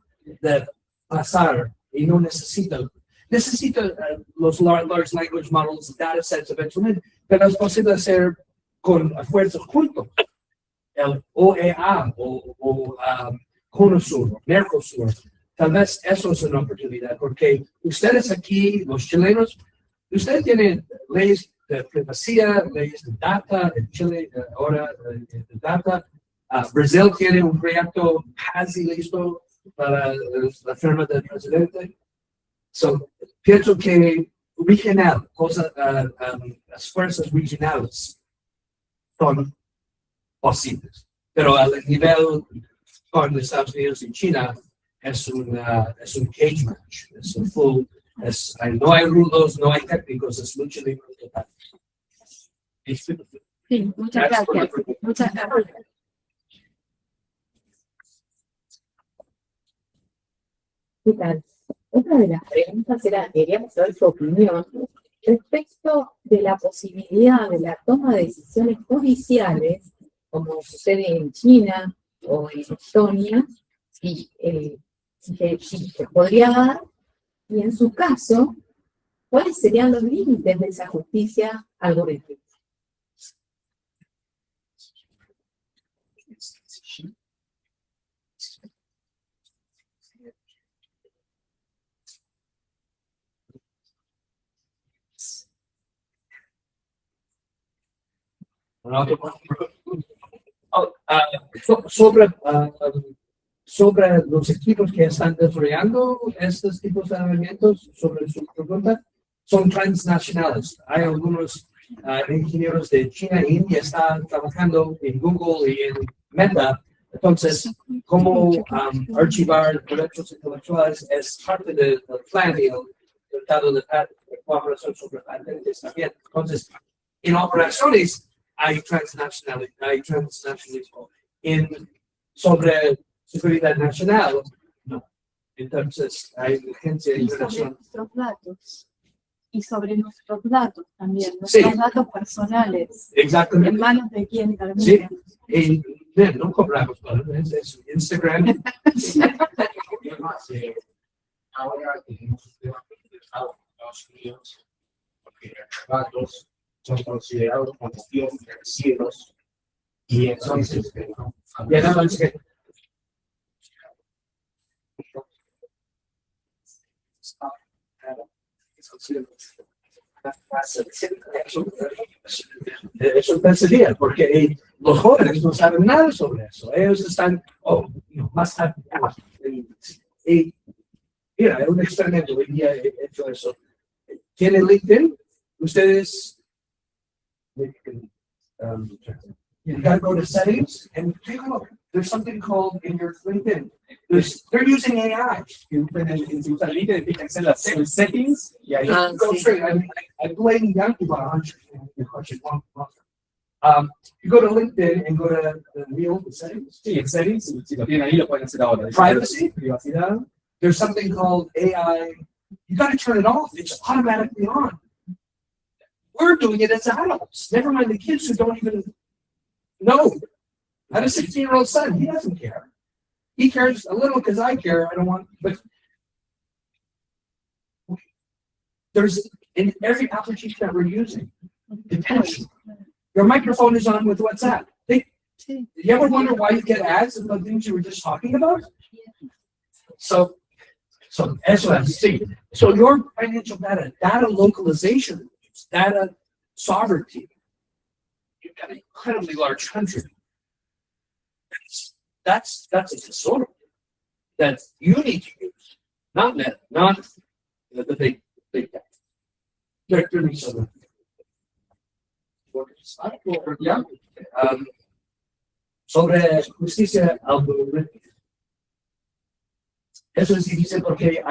Speaker 6: de pasar y no necesita los large language models, datasets eventualmente, pero es posible hacer con esfuerzos juntos. El OEA o CONUSUR, Mercosur, tal vez eso es una oportunidad, porque ustedes aquí, los chilenos, ustedes tienen leyes de privacidad, leyes de data, en Chile ahora de data. Brasil tiene un proyecto casi listo para la firma del presidente. So, pienso que regional, las fuerzas regionales son posibles, pero al nivel con Estados Unidos y China es un cage match, es un full, no hay rudos, no hay técnicos, es lucha libre total.
Speaker 5: Sí, muchas gracias. Muchas gracias. ¿Qué tal? Otra de las preguntas era, queríamos saber su opinión respecto de la posibilidad de la toma de decisiones judiciales, como sucede en China o en Estonia, si se podría dar, y en su caso, ¿cuáles serían los límites de esa justicia algorítmica?
Speaker 6: Sobre los equipos que están desarrollando estos tipos de herramientas, sobre su pregunta, son transnacionales. Hay algunos ingenieros de China e India que están trabajando en Google y en Meta. Entonces, cómo archivar derechos intelectuales es parte del plan y el tratado de cooperación sobre patentes también. Entonces, en operaciones hay transnacionalismo. Sobre seguridad nacional, no. Entonces, hay urgencia
Speaker 8: Y sobre
Speaker 6: internacional.
Speaker 8: nuestros datos. Y sobre nuestros datos también, nuestros datos personales.
Speaker 6: Exactamente.
Speaker 8: ¿En manos de quién también?
Speaker 6: Sí. Y no cobramos por eso. Instagram.
Speaker 2: Ahora tenemos un tema que empezado en Estados Unidos, porque los datos son considerados como activos financieros y entonces
Speaker 6: Ya nada más que eso pensaría, porque los jóvenes no saben nada sobre eso. Ellos están más atrás. Y mira, es un experimento. Hoy día he hecho eso. ¿Tiene LinkedIn? Ustedes. You gotta go to settings and take a look. There's something called in your LinkedIn. They're using AI.
Speaker 1: En su LinkedIn fíjense en las settings y ahí
Speaker 6: Go straight. I'm laying down to 100. You go to LinkedIn and go to the real settings.
Speaker 1: sí, en settings, si lo tienen ahí lo pueden hacer ahora.
Speaker 6: Privacy.
Speaker 1: Privacidad.
Speaker 6: There's something called AI. You got to turn it off. It's automatically on. We're doing it as adults. Never mind the kids who don't even know. I have a 16-year-old son. He doesn't care. He cares a little because I care. I don't want, but there's in every application that we're using, attention. Your microphone is on with WhatsApp. You ever wonder why you get ads of the things you were just talking about? So that's what I see. So your financial data localization, data sovereignty. You've got an incredibly large country. That's a disorder that you need to use, not the big tech. Sobre justicia algorítmica. Eso es difícil porque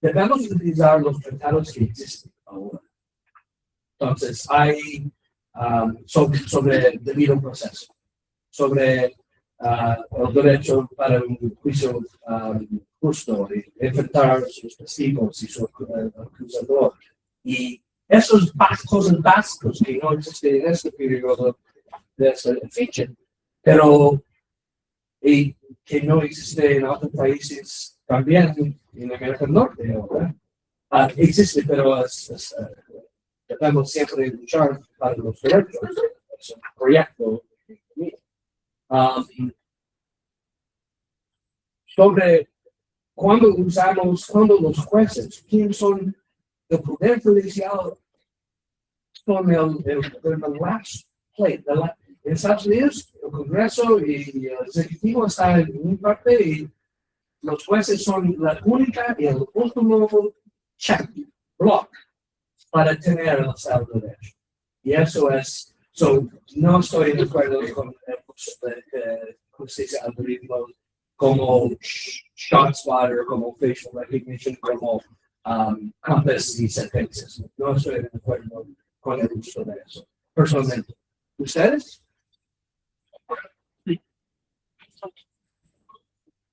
Speaker 6: debemos utilizar los tratados que existen ahora. Entonces, hay sobre el debido proceso, sobre el derecho para un juicio justo, y enfrentar sus testigos y su acusador. Y esos cosas básicas que no existen en este periodo de esta fecha, pero y que no existe en otros países también en América del Norte ahora. Existe, pero debemos siempre luchar para los derechos. Es un proyecto. sobre cuando los jueces, quién son el poder judicial, son el last plate. En Estados Unidos, el Congreso y el Ejecutivo están en una parte y los jueces son la única y el último check, block, para tener el Estado de Derecho. Y eso es, no estoy de acuerdo con el justicia algoritmo como ShotSpotter, como facial recognition, como compass y sentencias. No estoy de acuerdo con el uso de eso, personalmente. ¿Ustedes?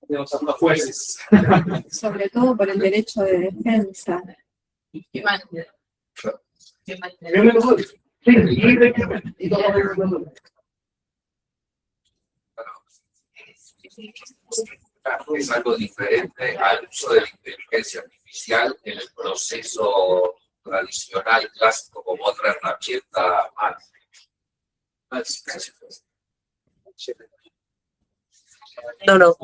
Speaker 1: Tenemos a los jueces.
Speaker 8: Sobre todo por el derecho de defensa.
Speaker 4: ¿Qué más? ¿Qué más?
Speaker 2: Es algo diferente al uso de la inteligencia artificial en el proceso tradicional, clásico, como otra herramienta más.
Speaker 9: No.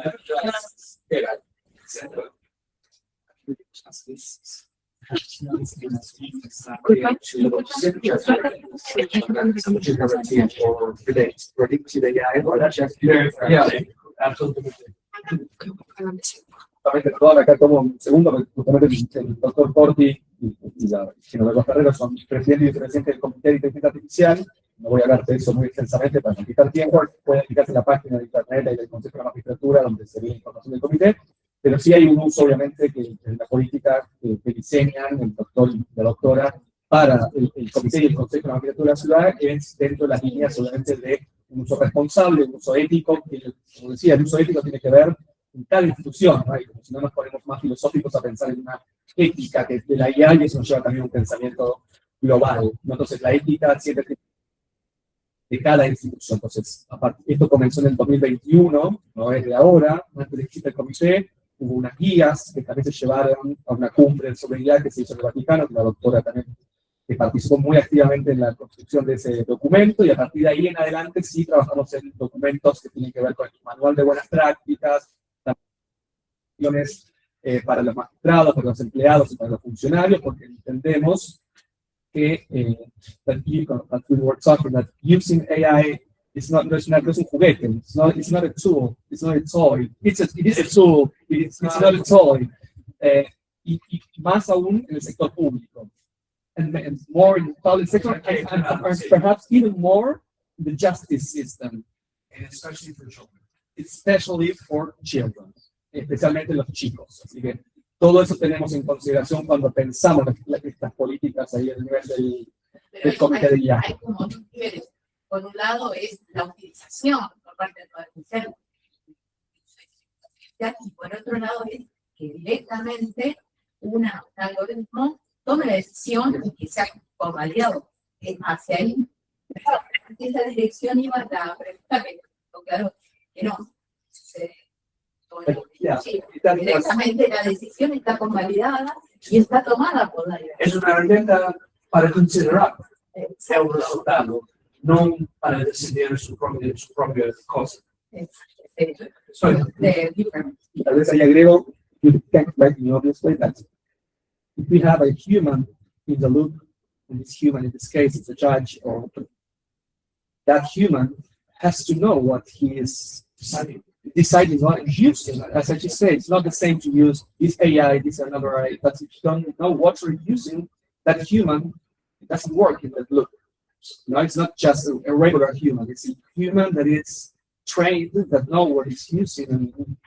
Speaker 3: Perdón, acá tomo un segundo, porque justamente el doctor Corti y la Genoveva Ferrero son presidente y vicepresidente del Comité de Inteligencia Artificial. No voy a hablar de eso muy extensamente para no quitar tiempo. Pueden fijarse en la página de internet y del Consejo de la Magistratura, donde se ve la información del comité. Pero sí hay un uso, obviamente, que en la política que diseñan el doctor y la doctora para el comité y el Consejo de la Magistratura de la ciudad es dentro de las líneas, obviamente, de un uso responsable, un uso ético, que, como decía, el uso ético tiene que ver en cada institución, ¿no? Y como si no nos ponemos más filosóficos a pensar en una ética que de la IA, y eso nos lleva también a un pensamiento global, ¿no? Entonces, la ética siempre tiene de cada institución. Entonces, esto comenzó en el 2021, no es de ahora, antes de que exista el comité, hubo unas guías que también se llevaron a una cumbre sobre IA que se hizo en el Vaticano, que la doctora también que participó muy activamente en la construcción de ese documento, y a partir de ahí en adelante sí trabajamos en documentos que tienen que ver con el manual de buenas prácticas, para los magistrados, para los empleados y para los funcionarios, porque entendemos que that we were talking that using AI no es un juguete, it's not a tool, it's not a toy, it is a tool, it's not a toy, y más aún en el sector público, and more in the public sector, and perhaps even more in the justice system, and especially for children, especialmente los chicos. Así que todo eso tenemos en consideración cuando pensamos estas políticas ahí a nivel del comité de IA.
Speaker 4: Hay como dos niveles. Por un lado es la utilización por parte del Poder Judicial, y por otro lado es que directamente un algoritmo tome la decisión y que sea convalidado hacia ahí. Esa dirección iba a la pregunta, pero claro que no. Directamente la decisión está convalidada y está tomada por la IA.
Speaker 6: Es una herramienta para considerar el resultado, no para decidir su propia cosa.
Speaker 3: Tal vez ahí agrego, you can't write in obvious way that if we have a human in the loop, and this human in this case is a judge, or that human has to know what he is deciding on and using. As I just said, it's not the same to use this AI, this another AI, but if you don't know what you're using, that human, it doesn't work in that loop. No, it's not just a regular human, it's a human that is trained, that know what it's using, and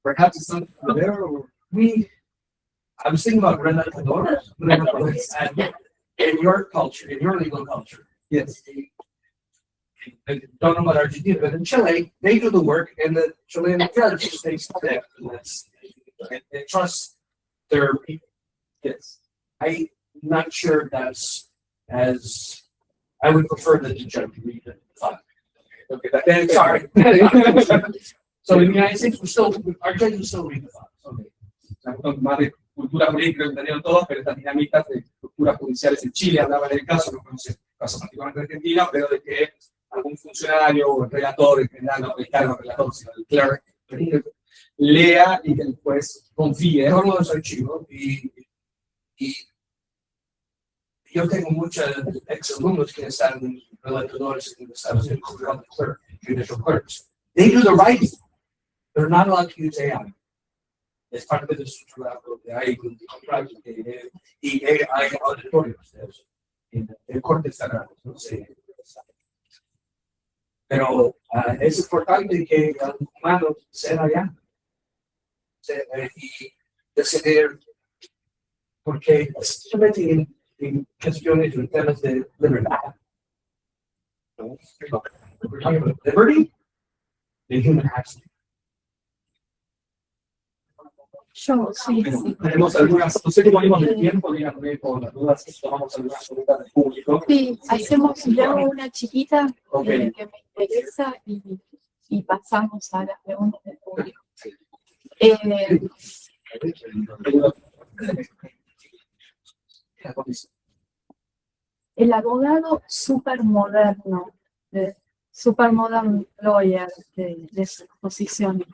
Speaker 3: perhaps it's not there, or
Speaker 6: I was thinking about Renato Fedora, in your culture, in your legal culture.
Speaker 3: yes.
Speaker 6: I don't know about Argentina, but in Chile, they do the work, and the Chilean judge just takes that and trusts their people.
Speaker 3: Yes.
Speaker 6: I'm not sure that's as I would prefer that the judge read it.
Speaker 3: Okay,
Speaker 6: Sorry. So in the United States, our judges still read the thoughts.
Speaker 3: Okay. Más de cultura jurídica lo entendieron todos, pero estas dinamitas de estructuras judiciales en Chile hablaban del caso, no conocen el caso particularmente de Argentina, pero de que algún funcionario o el relator, en general, no el cargo relator, sino el clerk, lea y que después confíe.
Speaker 6: Yo no soy chico y yo tengo muchos exalumnos que están relacionados en Estados Unidos, judicial clerks. They do the writing. They're not allowed to use AI. Es parte de su trabajo. Hay un contrato y hay auditorios de eso. En cortes cerrados, no sé. Pero es importante que el humano sea allá y decidir, porque especialmente en cuestiones en temas de libertad, ¿no? We're talking about liberty and human access.
Speaker 8: Yo, sí, sí.
Speaker 3: Tenemos algunas, no sé cómo vamos de tiempo, díganme por las dudas que tomamos algunas preguntas del público.
Speaker 8: Sí, hacemos luego una chiquita
Speaker 3: Ok.
Speaker 8: que me interesa y pasamos a las preguntas del público. El abogado supermoderno, supermodern lawyer de su exposición,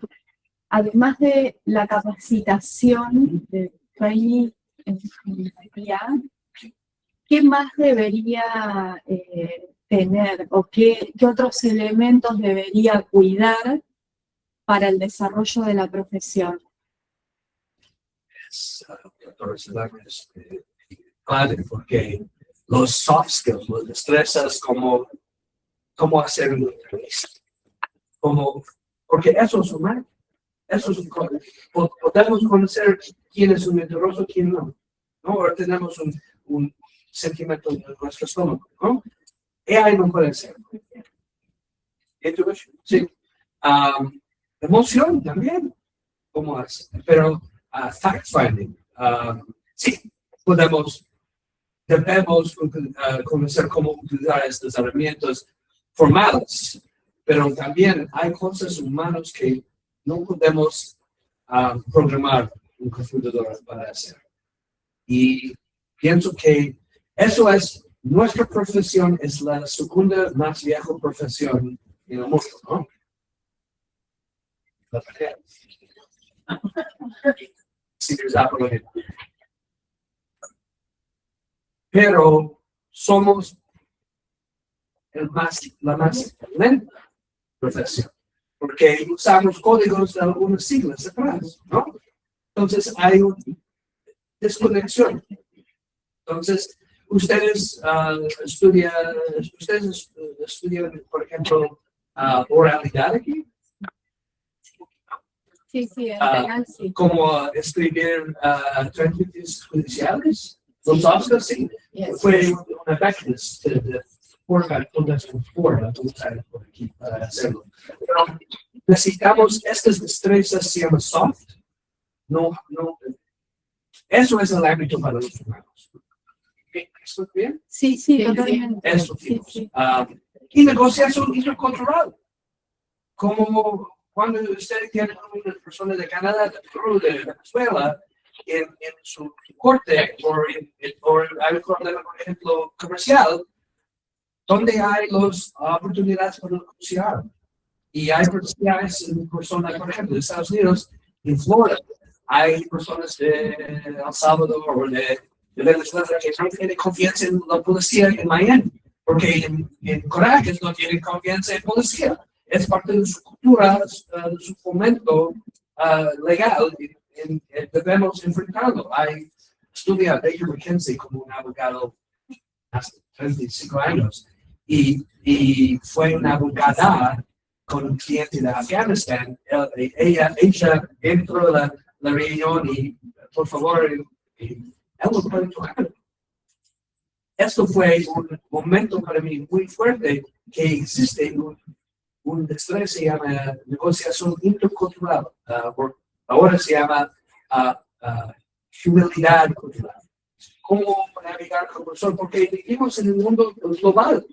Speaker 8: además de la capacitación de training en IA, ¿qué más debería tener o qué otros elementos debería cuidar para el desarrollo de la profesión?
Speaker 6: Claro, porque los soft skills, las destrezas, como hacer una entrevista, porque eso es humano. Eso es podemos conocer quién es un mentiroso, quién no. Ahora tenemos un sentimiento en nuestro estómago, ¿no? AI no puede ser. Intuition, sí. Emoción también, ¿cómo es? Pero fact-finding, sí, debemos conocer cómo utilizar estos herramientas formales, pero también hay cosas humanas que no podemos programar un computador para hacer. Y pienso que eso es, nuestra profesión es la segunda más vieja profesión en el mundo, ¿no? Pero somos la más lenta profesión, porque usamos códigos de algunos siglos atrás, ¿no? Entonces hay una desconexión. Entonces, ustedes estudian, por ejemplo, oralidad aquí.
Speaker 8: Sí, sí, en penal sí.
Speaker 6: Como escribir transcripciones judiciales. Los Oscars, sí.
Speaker 8: Yes.
Speaker 6: Fue una backlist de forma por aquí para hacerlo. Pero necesitamos estas destrezas, se llama soft. No. Eso es el ámbito para los humanos. ¿Esto bien?
Speaker 8: Sí, sí, totalmente.
Speaker 6: Eso,
Speaker 8: Sí, sí.
Speaker 6: y negociación intercultural. Como cuando usted tiene una persona de Canadá, de Venezuela, en su corte o hay un problema, por ejemplo, comercial, donde hay las oportunidades para negociar. Y hay personas, por ejemplo, de Estados Unidos, en Florida, hay personas de El Salvador o de Venezuela que no tienen confianza en la policía en Miami, porque en Caracas no tienen confianza en policía. Es parte de su cultura, de su fomento legal, y debemos enfrentarlo. Estudié a Baker McKenzie como un abogado hace 35 años y fue una abogada con un cliente de Afganistán. Ella entró a la reunión y, por favor, él lo puede tocar. Esto fue un momento para mí muy fuerte que existe un destreza se llama negociación intercultural. Ahora se llama humildad cultural. ¿Cómo navegar con nosotros? Porque vivimos en un mundo global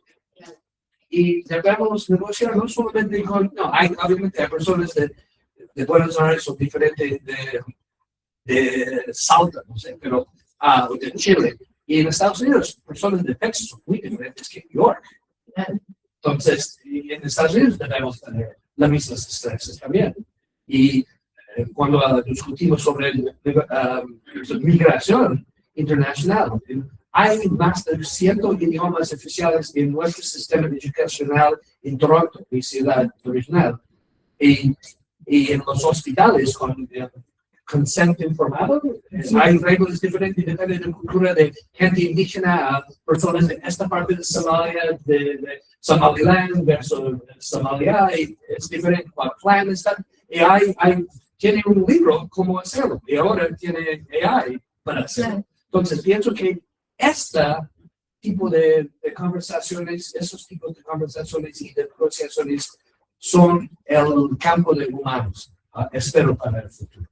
Speaker 6: y debemos negociar no solamente con... No, obviamente hay personas de Buenos Aires o diferentes de Salta, no sé, pero de Chile. Y en Estados Unidos, personas de Texas son muy diferentes que New York. Entonces, en Estados Unidos debemos tener las mismas destrezas también. Y cuando discutimos sobre migración internacional. Hay más de 100 idiomas oficiales en nuestro sistema educacional en Toronto, mi ciudad original. Y en los hospitales, con consent informado, hay reglas diferentes, depende de la cultura de gente indígena a personas de esta parte de Somalia, de Somaliland versus Somalia, y es diferente para planes. Y tiene un libro cómo hacerlo, y ahora tiene AI para hacerlo. Entonces, pienso que tipo de conversaciones, esos tipos de conversaciones y de procesos son el campo de humanos. Espero para el futuro.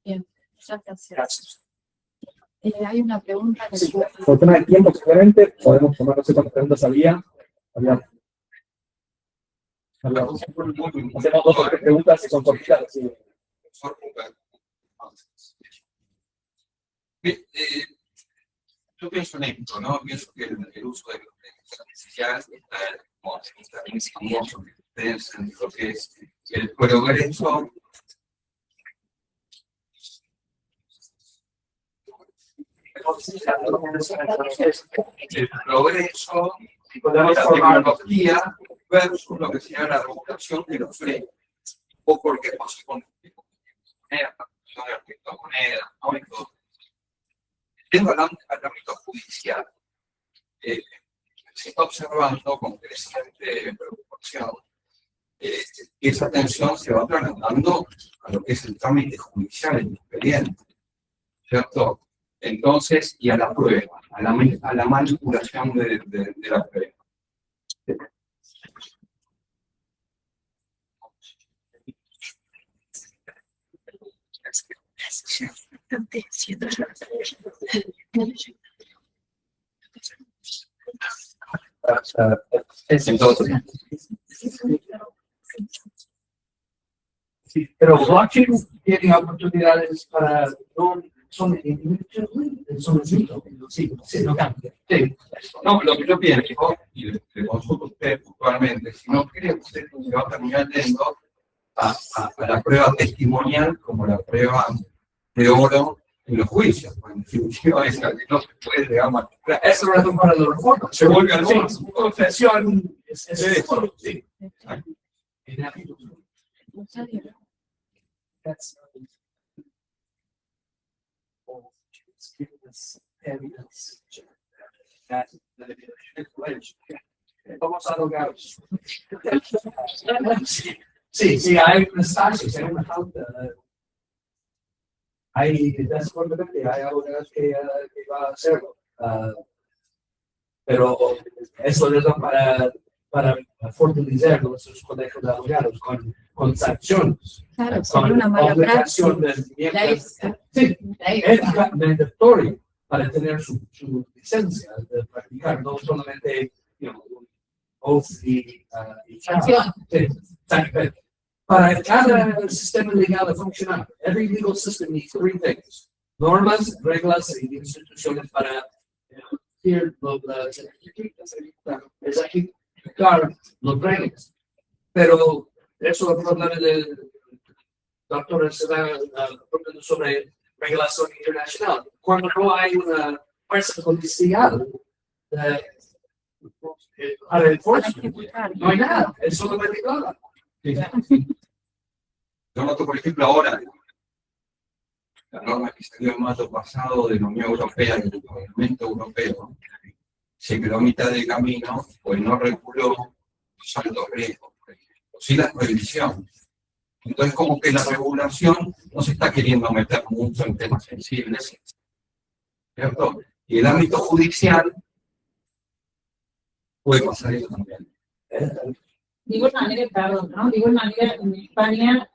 Speaker 8: Bien, muchas gracias.
Speaker 6: Gracias.
Speaker 8: Hay una pregunta en el
Speaker 3: Por tema de tiempo, simplemente, podemos tomar, no sé cuántas preguntas había. Hacemos 2 o 3 preguntas y son cortitas. Sí.
Speaker 9: Yo pienso en esto, ¿no? Pienso que el uso de la inteligencia artificial está también famoso en lo que es el progreso. El progreso de la tecnología versus lo que se llama la regulación que lo frena. O por qué pasa con la criptomoneda, ¿no? Y todo. Yendo al ámbito judicial, se está observando con creciente preocupación que esa tensión se va trasladando a lo que es el trámite judicial en el expediente, ¿cierto? Entonces, y a la prueba, a la manipulación de la prueba.
Speaker 6: Sí, pero blockchain tiene oportunidades para son sí, no cambia. Sí.
Speaker 9: No, lo que yo pienso, y le consulto a usted puntualmente, si no cree usted que se va a terminar yendo a la prueba testimonial como la prueba de oro en los juicios. En definitiva, es que no se puede, digamos,
Speaker 6: Esa es la razón para los reformas.
Speaker 9: se vuelve algo
Speaker 6: Sí,
Speaker 9: más.
Speaker 6: confesión es sí.
Speaker 8: Muchas gracias.
Speaker 6: That's evidence that vamos a lograr. Sí, hay un estasis, hay una falta. Desafortunadamente, hay abogados que van a hacerlo. Pero eso es para fortalecer nuestros colegios de abogados con sanciones.
Speaker 8: Claro,
Speaker 6: Con
Speaker 8: sería una mala
Speaker 6: obligación
Speaker 8: práctica.
Speaker 6: sí, ética mandatoria para tener su licencia de practicar, no solamente un oath y
Speaker 8: Sanción.
Speaker 6: sí, para cada sistema legal de funcionar, every legal system needs 3 things: normas, reglas y instituciones para ejecutar los reglas. Pero eso es el problema de doctores sobre regulación internacional. Cuando no hay una fuerza policial para enforcement, no hay nada, es solamente nada.
Speaker 9: Yo noto, por ejemplo, ahora, la norma que salió en mayo pasado de la Unión Europea, del Parlamento Europeo, se quedó a mitad de camino, pues no reguló los altos riesgos, por ejemplo, sí la prohibición. Entonces, como que la regulación no se está queriendo meter mucho en temas sensibles, ¿cierto? Y el ámbito judicial puede pasar eso también.
Speaker 4: De igual manera, perdón, ¿no? De igual manera, en España,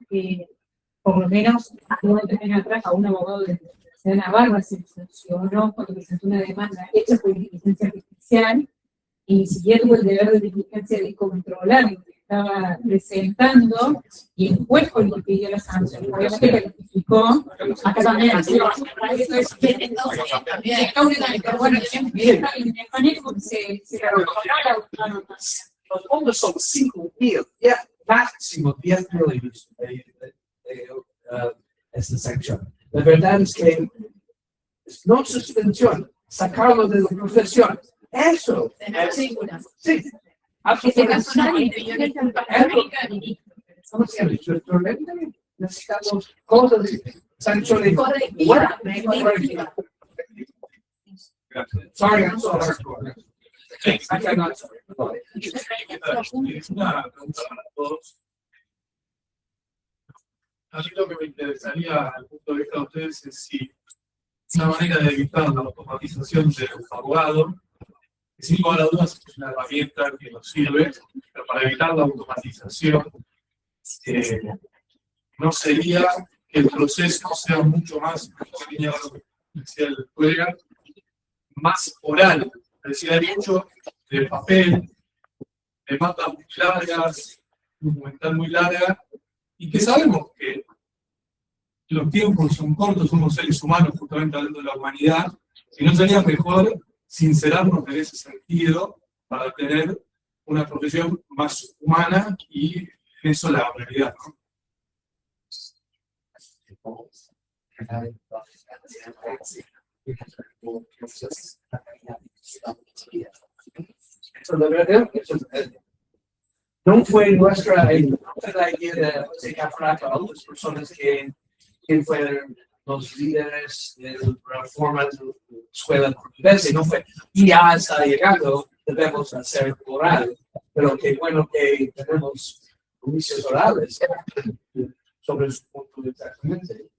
Speaker 4: por lo menos, no tener atrás a un abogado de la Universidad de Navarra, se sancionó cuando presentó una demanda hecha por inteligencia artificial, y si bien tuvo el deber de diligencia de controlar lo que estaba presentando, y el juez fue el que pidió la sanción, obviamente calificó, acá también, eso es pero bueno, en España como se recontrola la anotación.
Speaker 6: Los fondos son 5.000, máximo 10 millones de esta sanción. La verdad es que no suspensión, sacarlo de la profesión. Eso es, sí,
Speaker 4: Ese
Speaker 6: absolutamente.
Speaker 4: caso no hay inteligencia panorámica ni listo.
Speaker 6: Estamos siendo instrumentos, necesitamos cosas, sanciones
Speaker 4: Correctiva,
Speaker 6: correctiva. Sorry, I'm sorry. I'm not sorry.
Speaker 10: Una pregunta para todos. A mí lo que me interesaría, al punto de vista de ustedes, es si una manera de evitar la automatización del abogado, que sin lugar a dudas es una herramienta que nos sirve, pero para evitar la automatización, no sería que el proceso sea mucho más, como decía el colega, más oral. Es decir, hay mucho de papel, de mapas muy largas, documental muy larga, y que sabemos que los tiempos son cortos, somos seres humanos, justamente hablando de la humanidad, y no sería mejor sincerarnos en ese sentido para tener una profesión más humana y eso la realidad, ¿no?
Speaker 6: Eso de verdad, no fue nuestra la idea de separar a otras personas que fueron los líderes de la reforma de la escuela portuguesa, y no fue, y ya está llegando, debemos hacer oral, pero qué bueno que tenemos juicios orales sobre su punto exactamente.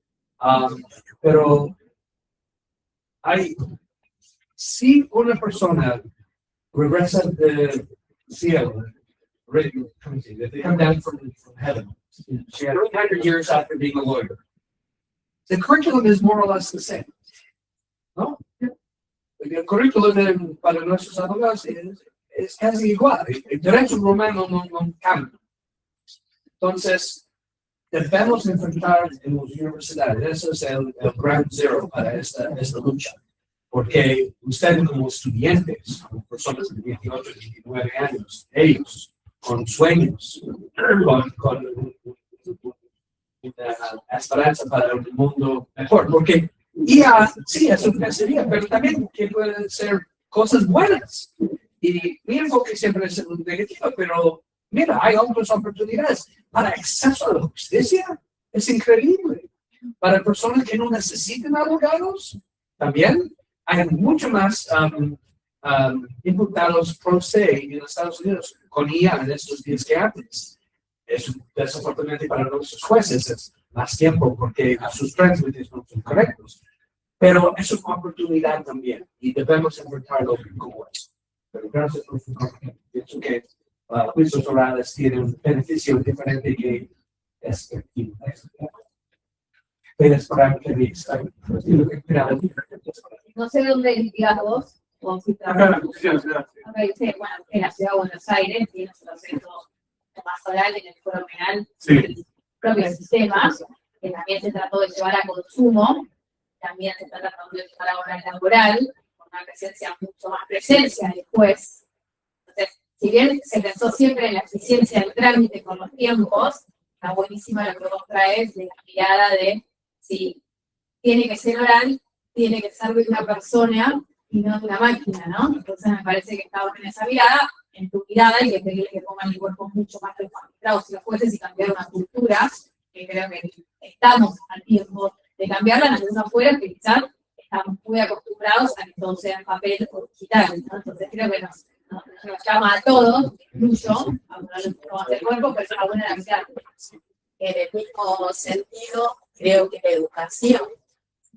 Speaker 6: Pero si una persona regresa del cielo, they come down from heaven, she had 300 years after being a lawyer. The curriculum is more or less the same. ¿No? El currículum para nuestros abogados es casi igual. El derecho romano no cambia. Entonces, debemos enfrentar en las universidades, eso es el ground zero para esta lucha. Porque ustedes como estudiantes, como personas de 18, 19 años, ellos con sueños, con esperanza para un mundo mejor. Porque sí, eso sería, pero también que pueden ser cosas buenas. Y mi enfoque siempre es un negativo, pero mira, hay otras oportunidades. Para acceso a la justicia es increíble. Para personas que no necesitan abogados, también hay mucho más imputados pro se en los Estados Unidos con IA en estos días que antes. Desafortunadamente para nuestros jueces es más tiempo porque sus trámites no son correctos. Pero es una oportunidad también y debemos enfrentarlo como eso. Pero gracias por su comentario. Pienso que juicios orales tienen un beneficio diferente que es efectivo.
Speaker 5: No sé dónde litigas vos, o si trabajas. Bueno, en la ciudad de Buenos Aires tiene un proceso más oral en el foro penal, el propio sistema, que también se trató de llevar a consumo, también se está tratando de llevar a oral laboral, con una presencia, mucho más presencia del juez. Entonces, si bien se pensó siempre en la eficiencia del trámite con los tiempos, está buenísima lo que vos traes de la mirada de si tiene que ser oral, tiene que ser de una persona y no de una máquina, ¿no? Entonces me parece que está en esa mirada, en tu mirada, y que pedirle que pongan el cuerpo mucho más registrados los jueces y cambiar una cultura, que creo que estamos al tiempo de cambiarla en algunas afuera que quizás estamos muy acostumbrados a que todo sea en papel o digital, ¿no? Entonces creo que nos llama a todos, incluyo, a ponerle un poco más de cuerpo, pero es una buena acción.
Speaker 11: En el mismo sentido, creo que la educación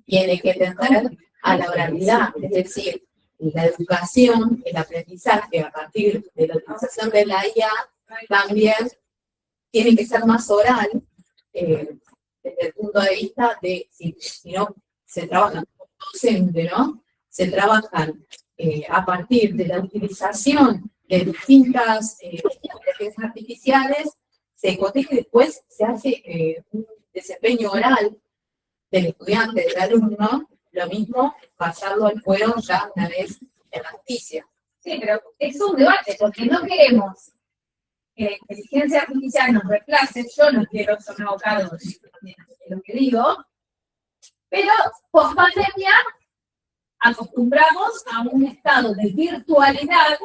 Speaker 11: tiene que tender a la oralidad, es decir, la educación, el aprendizaje a partir de la utilización de la IA también tiene que ser más oral desde el punto de vista de si no se trabajan como docente, ¿no? Se trabajan a partir de la utilización de distintas inteligencias artificiales, se coteja y después se hace un desempeño oral del estudiante, del alumno, lo mismo pasarlo al fuero ya una vez en la justicia.
Speaker 5: Sí, pero es un debate, porque no queremos que la inteligencia artificial nos reemplace. Yo no quiero ser un abogado de lo que digo, pero post pandemia acostumbramos a un estado de virtualidad,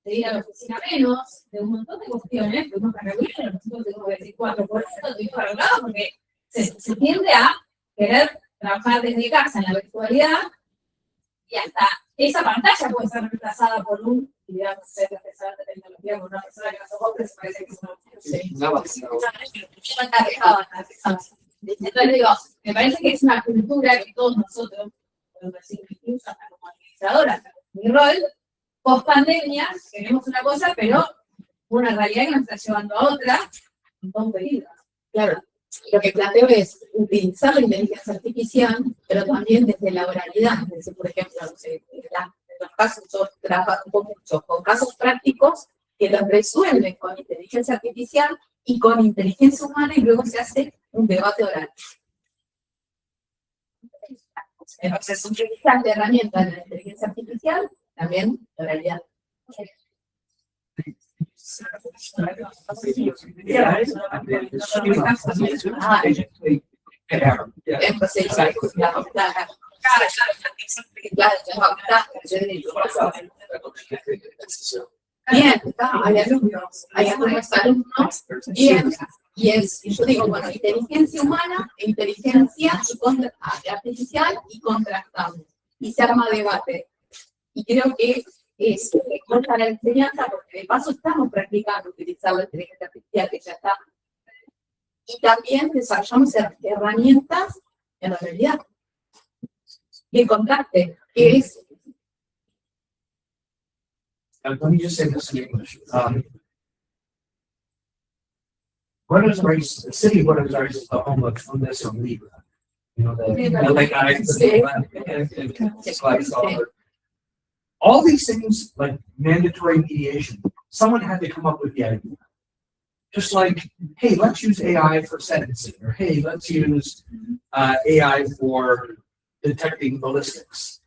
Speaker 5: de ir a la oficina menos, de un montón de cuestiones, de unos reuniones, nosotros tenemos 24 por ciento de arreglado porque se tiende a querer trabajar desde casa en la virtualidad y hasta esa pantalla puede ser reemplazada por un, digamos, ser profesor de tecnología por una persona que no son hombres, parece que es entonces digo, me parece que es una cultura que todos nosotros, incluso hasta como administradoras, mi rol, post pandemia, queremos una cosa, pero una realidad que nos está llevando a otra, con peligro.
Speaker 11: Claro, lo que planteo es utilizar la inteligencia artificial, pero también desde la oralidad. Es decir, por ejemplo, no sé, en los casos, yo trabajo mucho con casos prácticos que los resuelven con inteligencia artificial y con inteligencia humana y luego se hace un debate oral. Entonces, utilizar de herramientas de la inteligencia artificial, también la oralidad. Bien, hay algunos alumnos, bien, y yo digo, bueno, inteligencia humana, inteligencia artificial y contrastable, y se arma debate. Y creo que es contra la enseñanza, porque de paso estamos practicando utilizar la inteligencia artificial, que ya está. Y también desarrollamos herramientas en la realidad. Y el contraste, que es...
Speaker 6: Let me just say this in English. Buenos Aires, the city of Buenos Aires is the home of Fundación Libra. You know, the LA guys, all these things, like mandatory mediation, someone had to come up with the idea. Just like, hey, let's use AI for sentencing, or hey, let's use AI for detecting ballistics.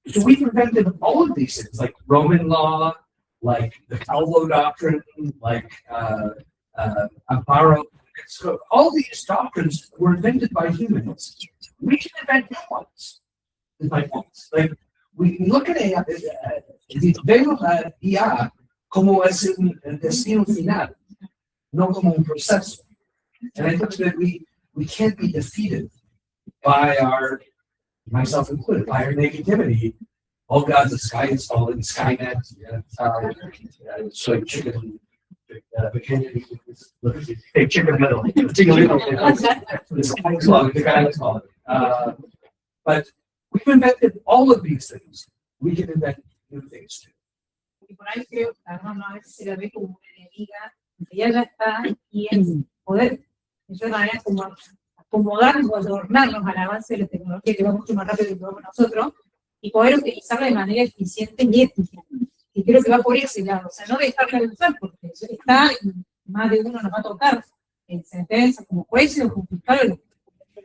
Speaker 6: So we've invented all of these things, like Roman law, like the Calvo doctrine, like Amparo. So all these doctrines were invented by humans. We can invent new ones. Is my point. Like we look at AI, vemos a IA como es un destino final, no como un proceso. And I think that we can't be defeated by our, myself included, by our negativity. Oh God, the sky is falling, Skynet, soy chicken, hey, chicken little, but we've invented all of these things. We can invent new things too.
Speaker 4: Y por ahí creo que a veces se la ve como una enemiga, que ya está, y es poder, de esa manera, como acomodarnos o adornarnos al avance de la tecnología que va mucho más rápido que lo vamos nosotros, y poder utilizarla de manera eficiente y ética. Y creo que va por ese lado, o sea, no dejarla de usar, porque está, y más de uno nos va a tocar en sentencia como jueces o como fiscales, los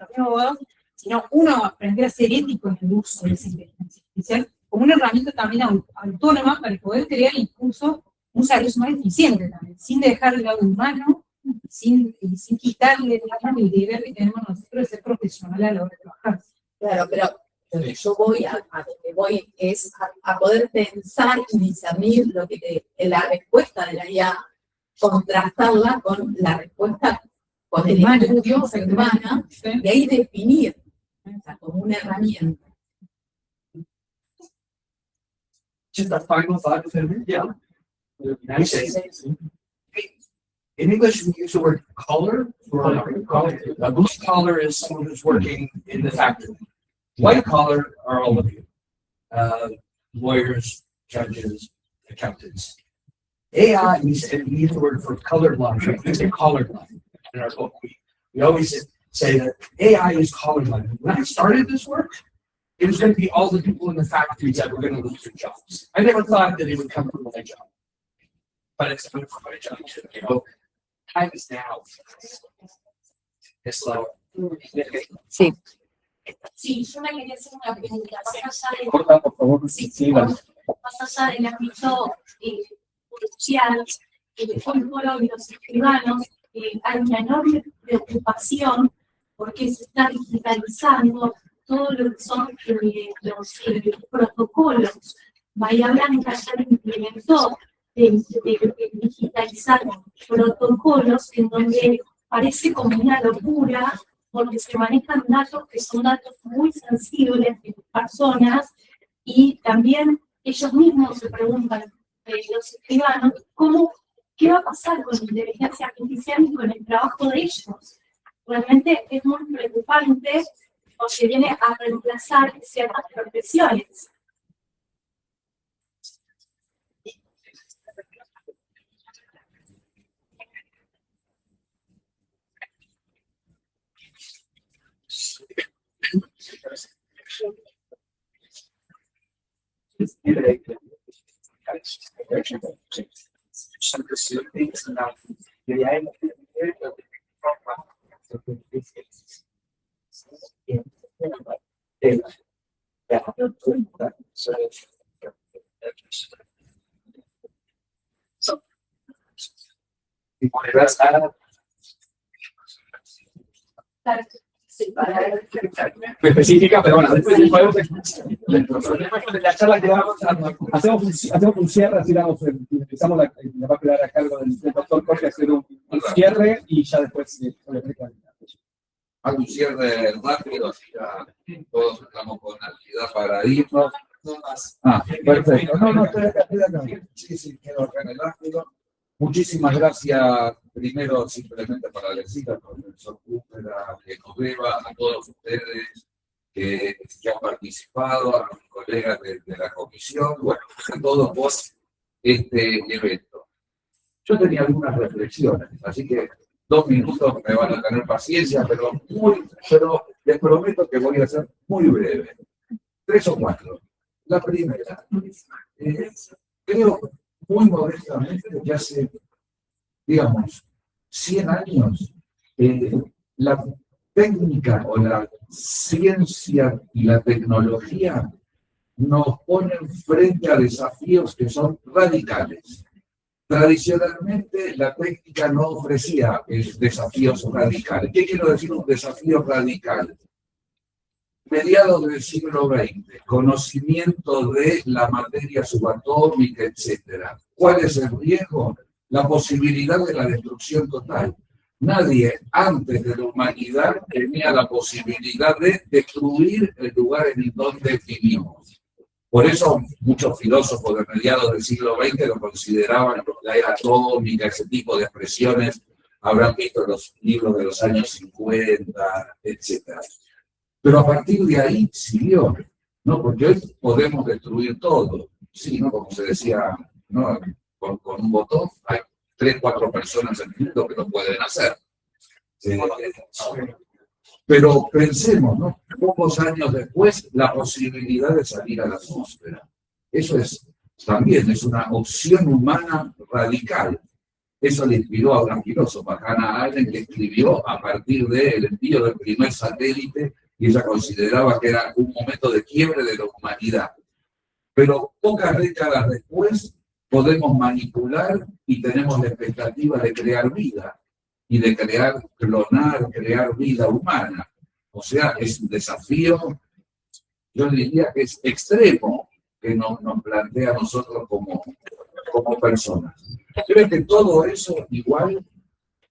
Speaker 4: mismos abogados, sino uno aprender a ser ético en el uso de esa inteligencia artificial como una herramienta también autónoma para poder crear incluso un servicio más eficiente también, sin dejar el lado humano, sin quitarle el deber que tenemos nosotros de ser profesionales a la hora de trabajar.
Speaker 11: Claro, pero donde yo voy a donde voy es a poder pensar y discernir lo que la respuesta de la IA, contrastarla con la respuesta con el estudio humana, y ahí definir, o sea, como una herramienta.
Speaker 6: Just a final thought, yeah. In English, we use the word collar. A blue collar is someone who's working in the factory. White collar are all of you, lawyers, judges, accountants. AI, we use the word for colored line. We say colored line in our book. We always say that AI is colored line. When I started this work, it was going to be all the people in the factories that were going to lose their jobs. I never thought that it would come from my job, but it's coming from my job too. You know, time is now. It's slow.
Speaker 8: Sí.
Speaker 12: Sí, yo me quería hacer una pregunta.
Speaker 1: Corta, por favor.
Speaker 12: Más allá del ámbito judicial,
Speaker 8: hoy por hoy los escribanos hay una enorme preocupación porque se está digitalizando todo lo que son los protocolos. Bahía Blanca ya implementó digitalizar protocolos en donde parece como una locura porque se manejan datos que son datos muy sensibles de personas y también ellos mismos se preguntan, los escribanos, ¿qué va a pasar con la inteligencia artificial y con el trabajo de ellos? Realmente es muy preocupante porque viene a reemplazar ciertas profesiones.
Speaker 3: Específica, pero bueno, después de la charla que damos, hacemos un cierre, así damos, empezamos la va a quedar a cargo del doctor Jorge hacer un cierre y ya después
Speaker 2: hago un cierre rápido, así ya todos estamos con actividad para irnos. Perfecto. No, estoy acá. Sí, quedo acá en el ángulo. Muchísimas gracias, primero, simplemente para decir al profesor Cooper, a Genoveva, a todos ustedes que han participado, a mis colegas de la comisión, bueno, a todos por este evento. Yo tenía algunas reflexiones, así que 2 minutos me van a tener paciencia, pero les prometo que voy a ser muy breve. 3 o 4. La primera, creo muy modestamente que hace, digamos, 100 años, la técnica o la ciencia y la tecnología nos ponen frente a desafíos que son radicales. Tradicionalmente, la técnica no ofrecía desafíos radicales. ¿Qué quiero decir un desafío radical? Mediados del siglo XX, conocimiento de la materia subatómica, etc. ¿Cuál es el riesgo? La posibilidad de la destrucción total. Nadie antes de la humanidad tenía la posibilidad de destruir el lugar en donde vivimos. Por eso muchos filósofos de mediados del siglo XX lo consideraban la era atómica, ese tipo de expresiones, habrán visto los libros de los años 50, etc. Pero a partir de ahí siguió, ¿no? Porque hoy podemos destruir todo, sí, ¿no? Como se decía, ¿no? Con un botón hay 3, 4 personas en el mundo que lo pueden hacer. Pero pensemos, ¿no? Pocos años después, la posibilidad de salir a la atmósfera. Eso también es una opción humana radical. Eso le inspiró a una filósofa, Hannah Arendt, que escribió a partir del envío del primer satélite, y ella consideraba que era un momento de quiebre de la humanidad. Pero pocas décadas después podemos manipular y tenemos la expectativa de crear vida y de crear vida humana. O sea, es un desafío, yo diría que es extremo, que nos plantea a nosotros como personas. Creo que todo eso igual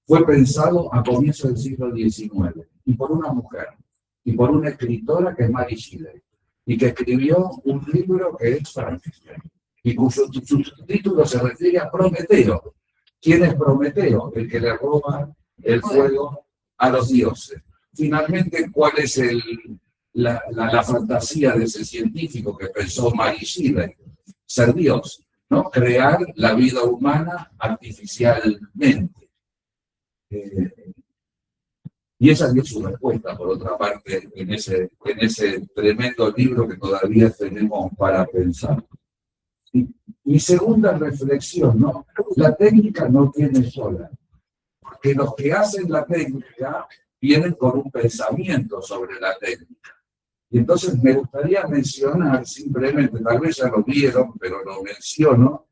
Speaker 2: fue pensado a comienzos del siglo XIX y por una mujer y por una escritora que es Mary Shelley y que escribió un libro que es Frankenstein y cuyo subtítulo se refiere a Prometeo. ¿Quién es Prometeo? El que le roba el fuego a los dioses. Finalmente, ¿cuál es la fantasía de ese científico que pensó Mary Shelley? Ser Dios, ¿no? Crear la vida humana artificialmente. Y esa dio su respuesta, por otra parte, en ese tremendo libro que todavía tenemos para pensar. Mi segunda reflexión, ¿no? La técnica no tiene sola, porque los que hacen la técnica vienen con un pensamiento sobre la técnica. Y entonces me gustaría mencionar simplemente, tal vez ya lo vieron, pero lo menciono,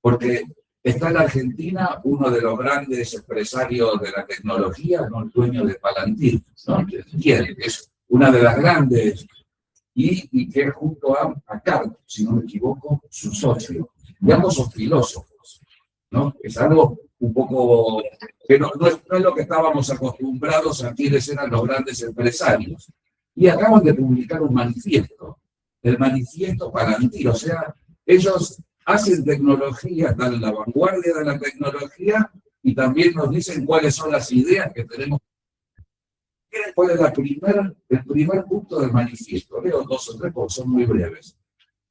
Speaker 2: porque Está en la Argentina uno de los grandes empresarios de la tecnología, ¿no? El dueño de Palantir, ¿no? Que es una de las grandes, y que junto a Carlos, si no me equivoco, su socio. Y ambos son filósofos, ¿no? Es algo un poco que no es lo que estábamos acostumbrados a quienes eran los grandes empresarios. Y acaban de publicar un manifiesto, el manifiesto Palantir, o sea, ellos hacen tecnología, están en la vanguardia de la tecnología y también nos dicen cuáles son las ideas que tenemos. ¿Cuál es el primer punto del manifiesto? Leo 2 o 3 porque son muy breves.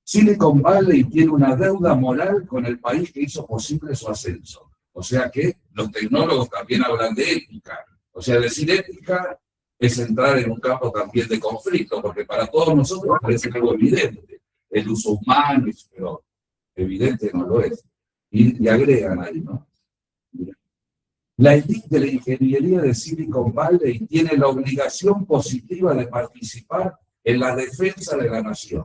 Speaker 2: Silicon Valley tiene una deuda moral con el país que hizo posible su ascenso. O sea que los tecnólogos también hablan de ética. O sea, decir ética es entrar en un campo también de conflicto, porque para todos nosotros parece algo evidente. El uso humano, pero evidente no lo es. Y agregan ahí, ¿no? La élite de la ingeniería de Silicon Valley tiene la obligación positiva de participar en la defensa de la nación.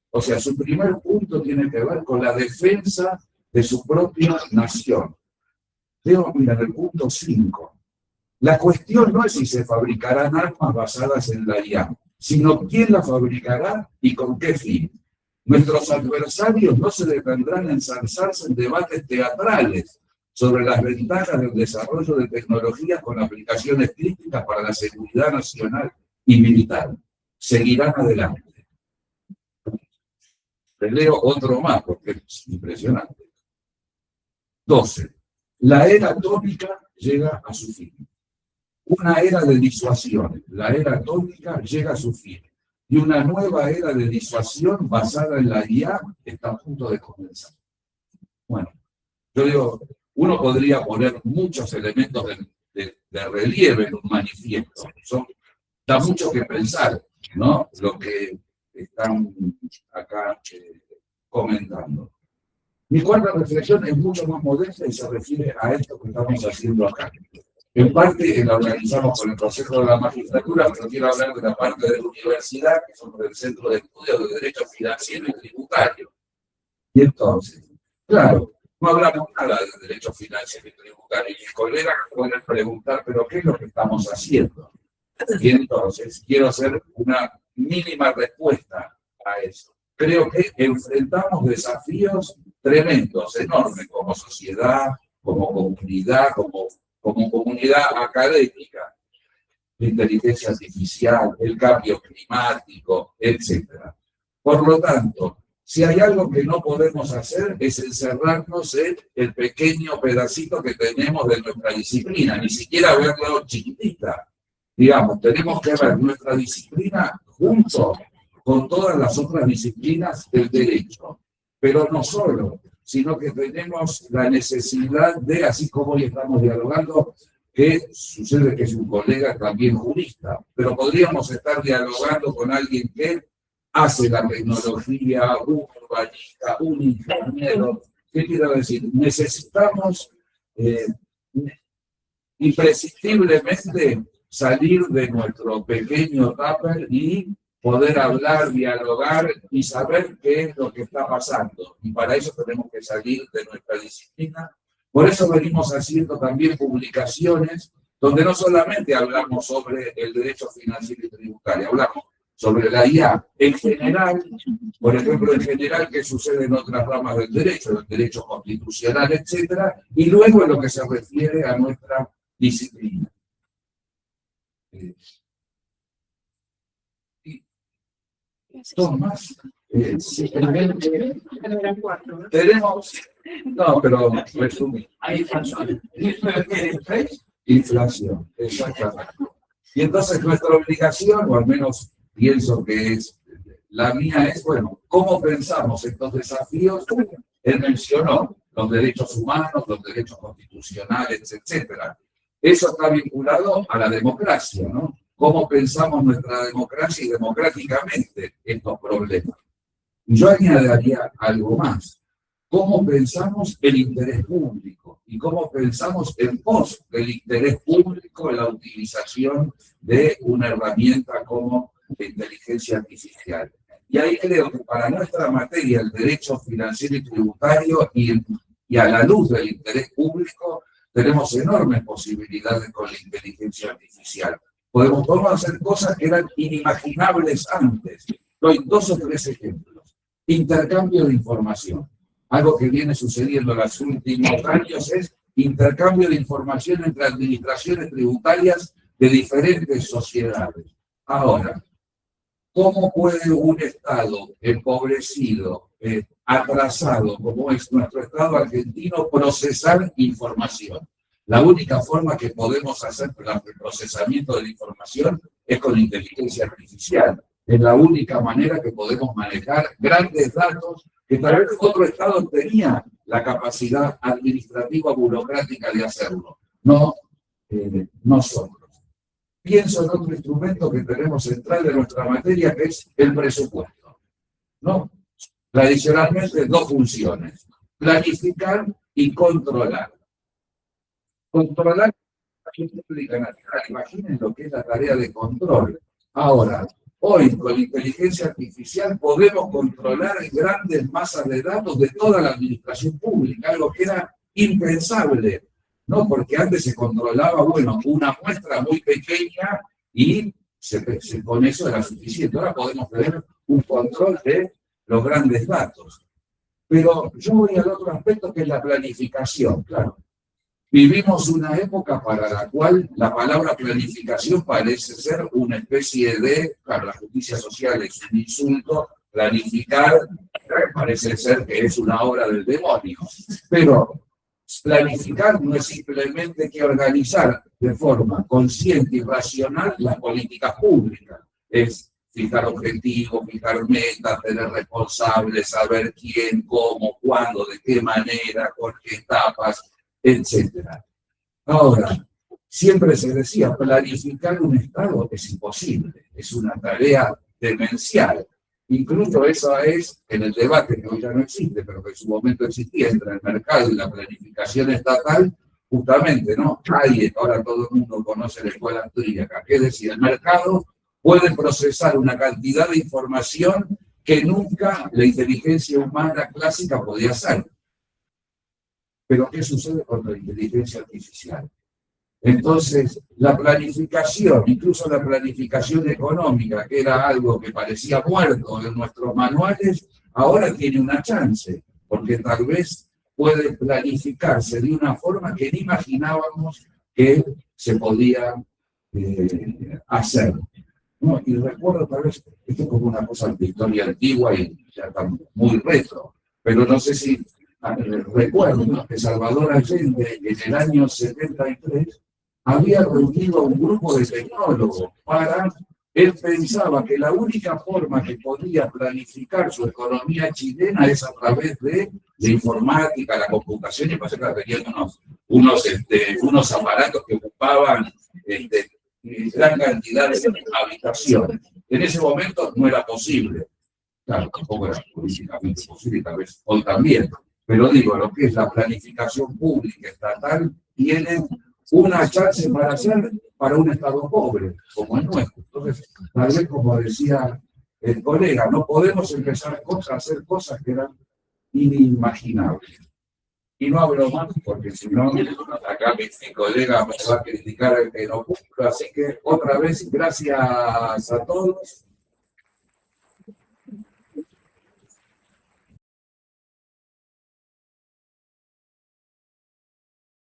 Speaker 2: O sea, su primer punto tiene que ver con la defensa de su propia nación. Veo, mira, en el punto 5. La cuestión no es si se fabricarán armas basadas en la IA, sino quién la fabricará y con qué fin. Nuestros adversarios no se detendrán en ensalzarse en debates teatrales sobre las ventajas del desarrollo de tecnologías con aplicaciones críticas para la seguridad nacional y militar. Seguirán adelante. Les leo otro más porque es impresionante. 12. La era atómica llega a su fin. Una era de disuasión, la era atómica llega a su fin. Y una nueva era de disuasión basada en la IA está a punto de comenzar. Bueno, yo digo, uno podría poner muchos elementos de relieve en un manifiesto. Da mucho que pensar, ¿no? Lo que están acá comentando. Mi cuarta reflexión es mucho más modesta y se refiere a esto que estamos haciendo acá. En parte la organizamos con el Consejo de la Magistratura, pero quiero hablar de la parte de la universidad, que somos del Centro de Estudios de Derecho Financiero y Tributario. Y entonces, claro, no hablamos nada de derecho financiero y tributario. Y mis colegas pueden preguntar, ¿pero qué es lo que estamos haciendo? Y entonces, quiero hacer una mínima respuesta a eso. Creo que enfrentamos desafíos tremendos, enormes, como sociedad, como comunidad, como comunidad académica, la inteligencia artificial, el cambio climático, etc. Por lo tanto, si hay algo que no podemos hacer es encerrarnos en el pequeño pedacito que tenemos de nuestra disciplina, ni siquiera verlo chiquitita. Digamos, tenemos que ver nuestra disciplina junto con todas las otras disciplinas del derecho. Pero no solo, sino que tenemos la necesidad de, así como hoy estamos dialogando, que sucede que es un colega también jurista, pero podríamos estar dialogando con alguien que hace la tecnología, un urbanista, un ingeniero. ¿Qué quiero decir? Necesitamos imprescindiblemente salir de nuestro pequeño tupper y poder hablar, dialogar y saber qué es lo que está pasando. Y para eso tenemos que salir de nuestra disciplina. Por eso venimos haciendo también publicaciones donde no solamente hablamos sobre el derecho financiero y tributario, hablamos sobre la IA en general, por ejemplo, en general, qué sucede en otras ramas del derecho constitucional, etcétera, y luego en lo que se refiere a nuestra disciplina. ¿Son más? Sí, tenemos, no, pero resumí. Hay inflación, exactamente. Y entonces nuestra obligación, o al menos pienso que es la mía, es, bueno, ¿cómo pensamos estos desafíos? Él mencionó los derechos humanos, los derechos constitucionales, etcétera. Eso está vinculado a la democracia, ¿no? ¿Cómo pensamos nuestra democracia y democráticamente estos problemas? Yo añadiría algo más. ¿Cómo pensamos el interés público? ¿Y cómo pensamos en pos del interés público en la utilización de una herramienta como la inteligencia artificial? Y ahí creo que para nuestra materia, el derecho financiero y tributario, y Y a la luz del interés público, tenemos enormes posibilidades con la inteligencia artificial. Podemos hacer cosas que eran inimaginables antes. Doy 2 o 3 ejemplos. Intercambio de información. Algo que viene sucediendo en los últimos años es intercambio de información entre administraciones tributarias de diferentes sociedades. Ahora, ¿cómo puede un Estado empobrecido, atrasado, como es nuestro Estado argentino, procesar información? La única forma que podemos hacer el procesamiento de la información es con inteligencia artificial. Es la única manera que podemos manejar grandes datos que tal vez otro Estado tenía la capacidad administrativa burocrática de hacerlo. No nosotros. Pienso en otro instrumento que tenemos central de nuestra materia, que es el presupuesto. ¿No? Tradicionalmente 2 funciones: planificar y controlar. Controlar la pública nacional. Imaginen lo que es la tarea de control. Ahora, hoy con la inteligencia artificial podemos controlar grandes masas de datos de toda la administración pública, algo que era impensable, ¿no? Porque antes se controlaba, bueno, una muestra muy pequeña y con eso era suficiente. Ahora podemos tener un control de los grandes datos. Pero yo voy al otro aspecto, que es la planificación, claro. Vivimos una época para la cual la palabra planificación parece ser una especie de, claro, la justicia social es un insulto, planificar parece ser que es una obra del demonio. Pero planificar no es simplemente que organizar de forma consciente y racional las políticas públicas. Es fijar objetivos, fijar metas, tener responsables, saber quién, cómo, cuándo, de qué manera, por qué etapas, etcétera. Ahora, siempre se decía, planificar un Estado es imposible, es una tarea demencial. Incluso eso es en el debate que hoy ya no existe, pero que en su momento existía entre el mercado y la planificación estatal, justamente, ¿no? Ahora todo el mundo conoce la escuela austríaca, que decía, el mercado puede procesar una cantidad de información que nunca la inteligencia humana clásica podía hacer. Pero ¿qué sucede con la inteligencia artificial? Entonces, la planificación, incluso la planificación económica, que era algo que parecía muerto en nuestros manuales, ahora tiene una chance, porque tal vez puede planificarse de una forma que ni imaginábamos que se podía hacer. ¿No? Y recuerdo tal vez, esto es como una cosa de historia antigua y ya está muy retro, pero no sé si recuerdo, ¿no?, que Salvador Allende en el año 73 había reunido a un grupo de tecnólogos él pensaba que la única forma que podía planificar su economía chilena es a través de la informática, la computación, y para eso tenían unos aparatos que ocupaban gran cantidad de habitaciones. En ese momento no era posible. Claro, tampoco era políticamente posible, tal vez hoy también. Pero digo, lo que es la planificación pública estatal tiene una chance para hacer para un Estado pobre, como el nuestro. Entonces, tal vez como decía el colega, no podemos empezar a hacer cosas que eran inimaginables. Y no hablo más, porque si no, acá mi colega me va a criticar el que no cumpla. Así que, otra vez, gracias a todos.